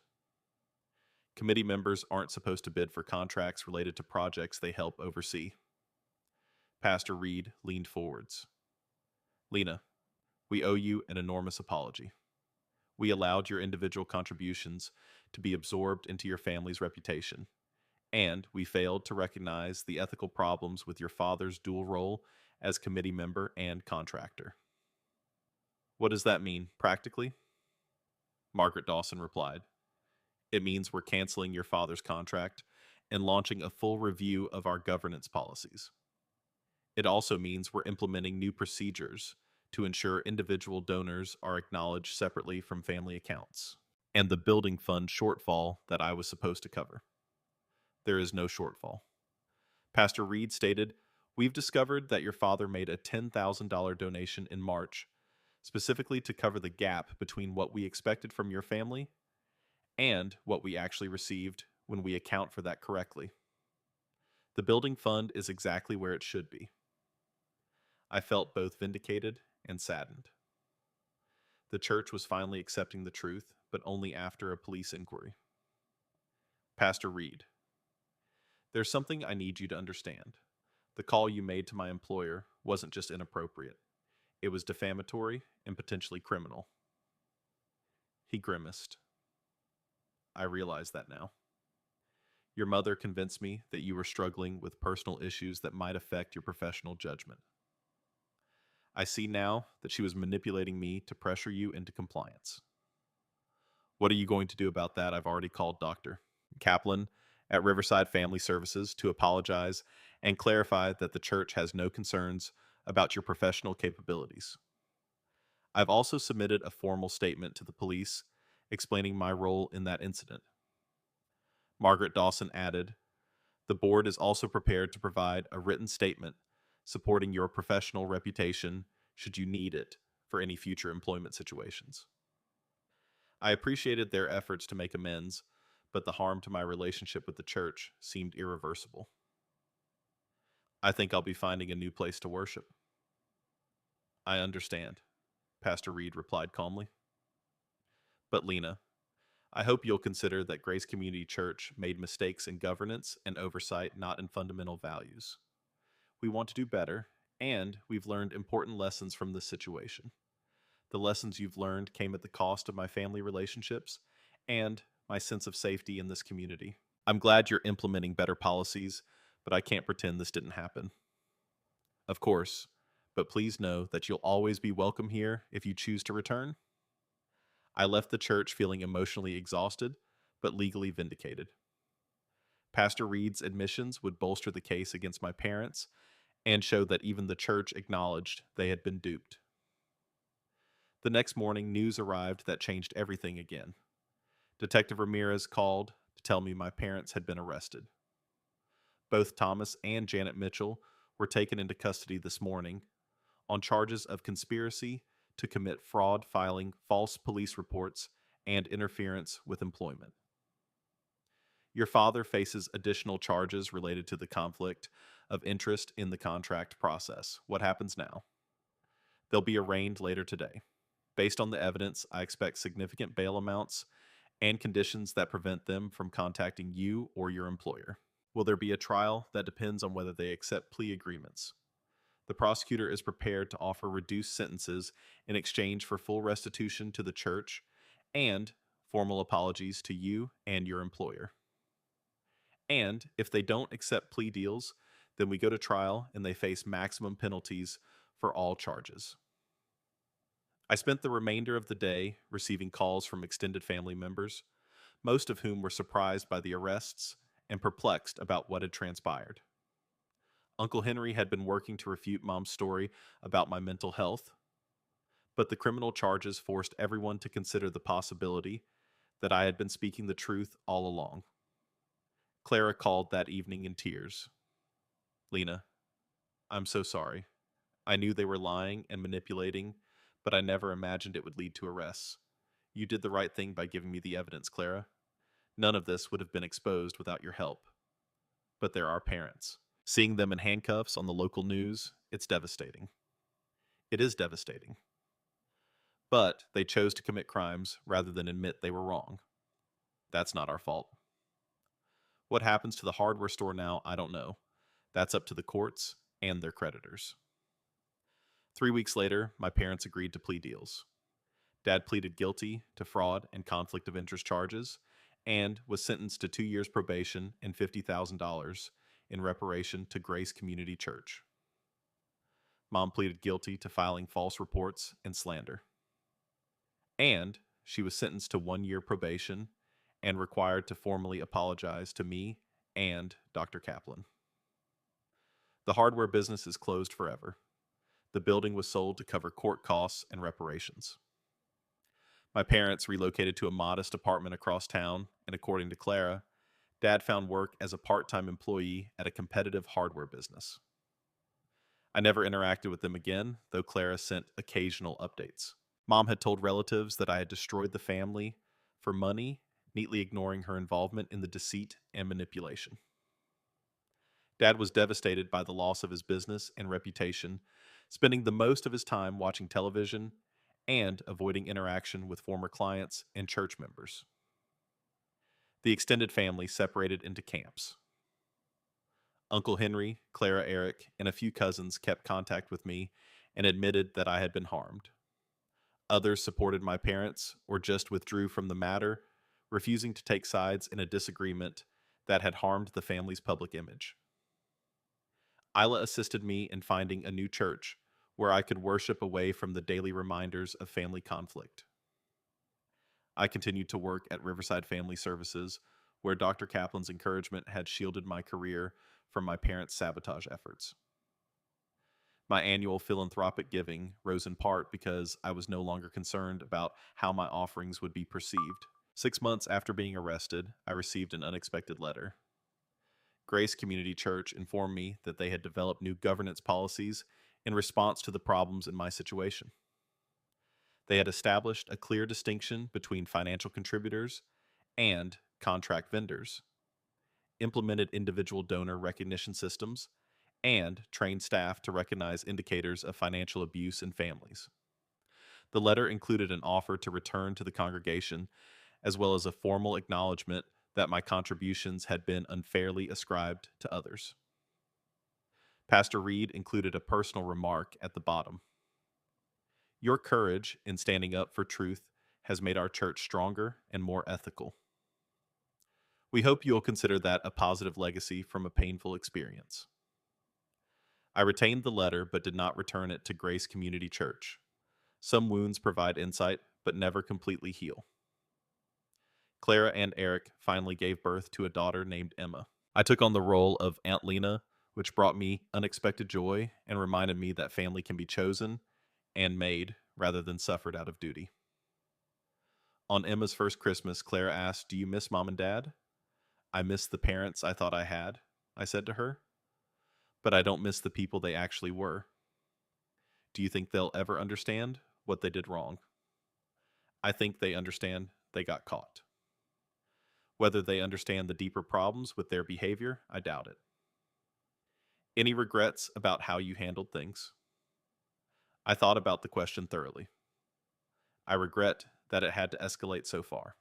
Committee members aren't supposed to bid for contracts related to projects they help oversee. Pastor Reed leaned forwards. Lena, we owe you an enormous apology. We allowed your individual contributions to be absorbed into your family's reputation, and we failed to recognize the ethical problems with your father's dual role as committee member and contractor. What does that mean, practically? Margaret Dawson replied. It means we're canceling your father's contract and launching a full review of our governance policies. It also means we're implementing new procedures to ensure individual donors are acknowledged separately from family accounts, and the building fund shortfall that I was supposed to cover. There is no shortfall. Pastor Reed stated, we've discovered that your father made a $10,000 donation in March, specifically to cover the gap between what we expected from your family and what we actually received when we account for that correctly. The building fund is exactly where it should be. I felt both vindicated and saddened. The church was finally accepting the truth, but only after a police inquiry. Pastor Reed, there's something I need you to understand. The call you made to my employer wasn't just inappropriate. It was defamatory and potentially criminal. He grimaced. I realize that now. Your mother convinced me that you were struggling with personal issues that might affect your professional judgment. I see now that she was manipulating me to pressure you into compliance. What are you going to do about that? I've already called Dr. Kaplan at Riverside Family Services to apologize and clarify that the church has no concerns about your professional capabilities. I've also submitted a formal statement to the police explaining my role in that incident. Margaret Dawson added, the board is also prepared to provide a written statement supporting your professional reputation should you need it for any future employment situations. I appreciated their efforts to make amends, but the harm to my relationship with the church seemed irreversible. I think I'll be finding a new place to worship. I understand, Pastor Reed replied calmly. But Lena, I hope you'll consider that Grace Community Church made mistakes in governance and oversight, not in fundamental values. We want to do better, and we've learned important lessons from this situation. The lessons you've learned came at the cost of my family relationships and my sense of safety in this community. I'm glad you're implementing better policies, but I can't pretend this didn't happen. Of course, but please know that you'll always be welcome here if you choose to return. I left the church feeling emotionally exhausted, but legally vindicated. Pastor Reed's admissions would bolster the case against my parents and show that even the church acknowledged they had been duped. The next morning, news arrived that changed everything again. Detective Ramirez called to tell me my parents had been arrested. Both Thomas and Janet Mitchell were taken into custody this morning on charges of conspiracy to commit fraud, filing false police reports, and interference with employment. Your father faces additional charges related to the conflict of interest in the contract process. What happens now? They'll be arraigned later today. Based on the evidence, I expect significant bail amounts and conditions that prevent them from contacting you or your employer. Will there be a trial? That depends on whether they accept plea agreements. The prosecutor is prepared to offer reduced sentences in exchange for full restitution to the church and formal apologies to you and your employer. And if they don't accept plea deals, then we go to trial and they face maximum penalties for all charges. I spent the remainder of the day receiving calls from extended family members, most of whom were surprised by the arrests and perplexed about what had transpired. Uncle Henry had been working to refute Mom's story about my mental health, but the criminal charges forced everyone to consider the possibility that I had been speaking the truth all along. Clara called that evening in tears. Lena, I'm so sorry. I knew they were lying and manipulating, but I never imagined it would lead to arrests. You did the right thing by giving me the evidence, Clara. None of this would have been exposed without your help. But there are parents. Seeing them in handcuffs on the local news, it's devastating. It is devastating. But they chose to commit crimes rather than admit they were wrong. That's not our fault. What happens to the hardware store now, I don't know. That's up to the courts and their creditors. 3 weeks later, my parents agreed to plea deals. Dad pleaded guilty to fraud and conflict of interest charges and was sentenced to 2 years probation and $50,000 in reparation to Grace Community Church. Mom pleaded guilty to filing false reports and slander. And she was sentenced to 1 year probation and required to formally apologize to me and Dr. Kaplan. The hardware business is closed forever. The building was sold to cover court costs and reparations. My parents relocated to a modest apartment across town, and according to Clara, Dad found work as a part-time employee at a competitive hardware business. I never interacted with them again, though Clara sent occasional updates. Mom had told relatives that I had destroyed the family for money, neatly ignoring her involvement in the deceit and manipulation. Dad was devastated by the loss of his business and reputation, spending the most of his time watching television and avoiding interaction with former clients and church members. The extended family separated into camps. Uncle Henry, Clara Eric, and a few cousins kept contact with me and admitted that I had been harmed. Others supported my parents or just withdrew from the matter, refusing to take sides in a disagreement that had harmed the family's public image. Isla assisted me in finding a new church where I could worship away from the daily reminders of family conflict. I continued to work at Riverside Family Services, where Dr. Kaplan's encouragement had shielded my career from my parents' sabotage efforts. My annual philanthropic giving rose in part because I was no longer concerned about how my offerings would be perceived. 6 months after being arrested, I received an unexpected letter. Grace Community Church informed me that they had developed new governance policies in response to the problems in my situation. They had established a clear distinction between financial contributors and contract vendors, implemented individual donor recognition systems, and trained staff to recognize indicators of financial abuse in families. The letter included an offer to return to the congregation, as well as a formal acknowledgement that my contributions had been unfairly ascribed to others. Pastor Reed included a personal remark at the bottom. Your courage in standing up for truth has made our church stronger and more ethical. We hope you will consider that a positive legacy from a painful experience. I retained the letter but did not return it to Grace Community Church. Some wounds provide insight but never completely heal. Clara and Eric finally gave birth to a daughter named Emma. I took on the role of Aunt Lena, which brought me unexpected joy and reminded me that family can be chosen and made rather than suffered out of duty. On Emma's first Christmas, Clara asked, "Do you miss Mom and Dad?" "I miss the parents I thought I had," I said to her, "but I don't miss the people they actually were." "Do you think they'll ever understand?" what they did wrong. I think they understand they got caught. Whether they understand the deeper problems with their behavior, I doubt it. Any regrets about how you handled things? I thought about the question thoroughly. I regret that it had to escalate so far.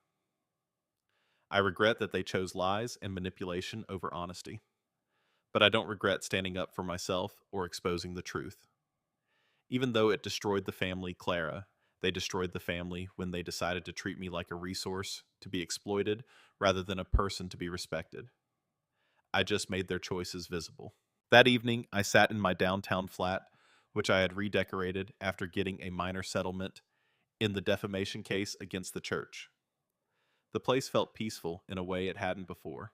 I regret that they chose lies and manipulation over honesty. But I don't regret standing up for myself or exposing the truth. Even though it destroyed the family, Clara, they destroyed the family when they decided to treat me like a resource to be exploited rather than a person to be respected. I just made their choices visible. That evening, I sat in my downtown flat, which I had redecorated after getting a minor settlement in the defamation case against the church. The place felt peaceful in a way it hadn't before.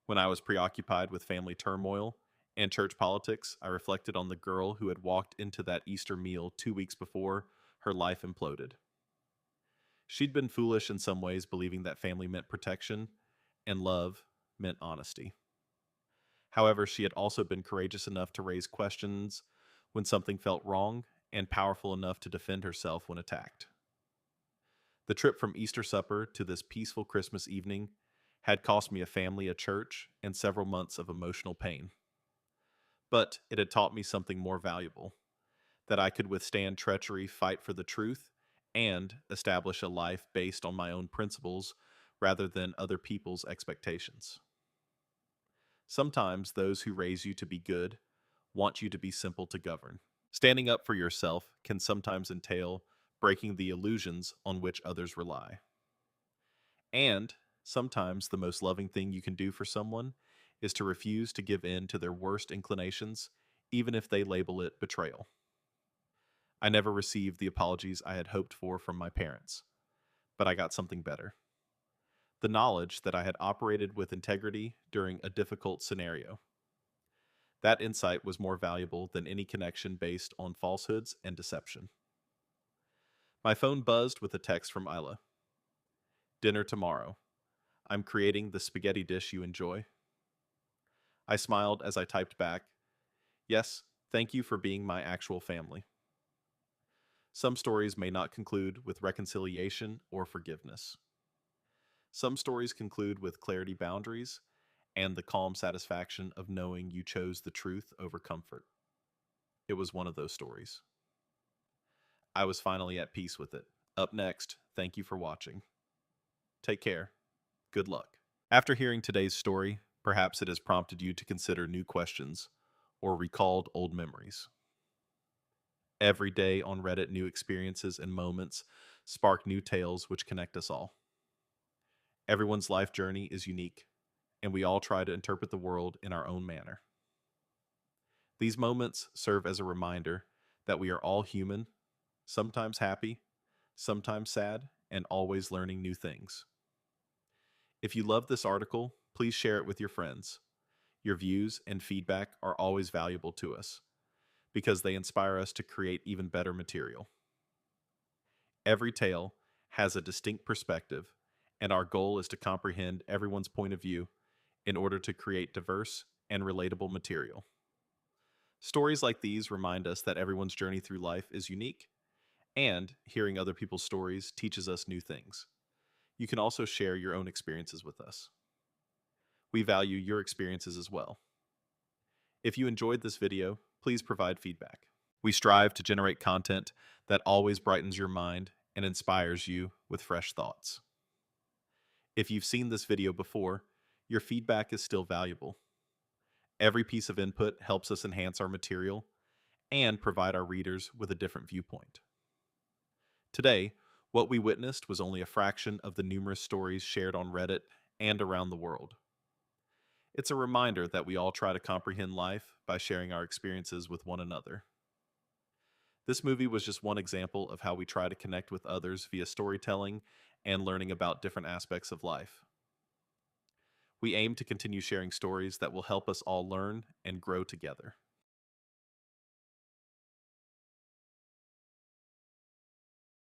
When I was preoccupied with family turmoil and church politics, I reflected on the girl who had walked into that Easter meal 2 weeks before her life imploded. She'd been foolish in some ways, believing that family meant protection and love meant honesty. However, she had also been courageous enough to raise questions when something felt wrong and powerful enough to defend herself when attacked. The trip from Easter supper to this peaceful Christmas evening had cost me a family, a church, and several months of emotional pain. But it had taught me something more valuable, that I could withstand treachery, fight for the truth, and establish a life based on my own principles rather than other people's expectations. Sometimes those who raise you to be good want you to be simple to govern. Standing up for yourself can sometimes entail breaking the illusions on which others rely. And sometimes the most loving thing you can do for someone is to refuse to give in to their worst inclinations, even if they label it betrayal. I never received the apologies I had hoped for from my parents, but I got something better. The knowledge that I had operated with integrity during a difficult scenario. That insight was more valuable than any connection based on falsehoods and deception. My phone buzzed with a text from Isla. Dinner tomorrow. I'm creating the spaghetti dish you enjoy. I smiled as I typed back, yes, thank you for being my actual family. Some stories may not conclude with reconciliation or forgiveness. Some stories conclude with clarity boundaries and the calm satisfaction of knowing you chose the truth over comfort. It was one of those stories. I was finally at peace with it. Up next, thank you for watching. Take care. Good luck. After hearing today's story, perhaps it has prompted you to consider new questions or recalled old memories. Every day on Reddit, new experiences and moments spark new tales which connect us all. Everyone's life journey is unique, and we all try to interpret the world in our own manner. These moments serve as a reminder that we are all human, sometimes happy, sometimes sad, and always learning new things. If you love this article, please share it with your friends. Your views and feedback are always valuable to us because they inspire us to create even better material. Every tale has a distinct perspective, and our goal is to comprehend everyone's point of view in order to create diverse and relatable material. Stories like these remind us that everyone's journey through life is unique, and hearing other people's stories teaches us new things. You can also share your own experiences with us. We value your experiences as well. If you enjoyed this video, please provide feedback. We strive to generate content that always brightens your mind and inspires you with fresh thoughts. If you've seen this video before, your feedback is still valuable. Every piece of input helps us enhance our material and provide our readers with a different viewpoint. Today, what we witnessed was only a fraction of the numerous stories shared on Reddit and around the world. It's a reminder that we all try to comprehend life by sharing our experiences with one another. This movie was just one example of how we try to connect with others via storytelling and learning about different aspects of life. We aim to continue sharing stories that will help us all learn and grow together.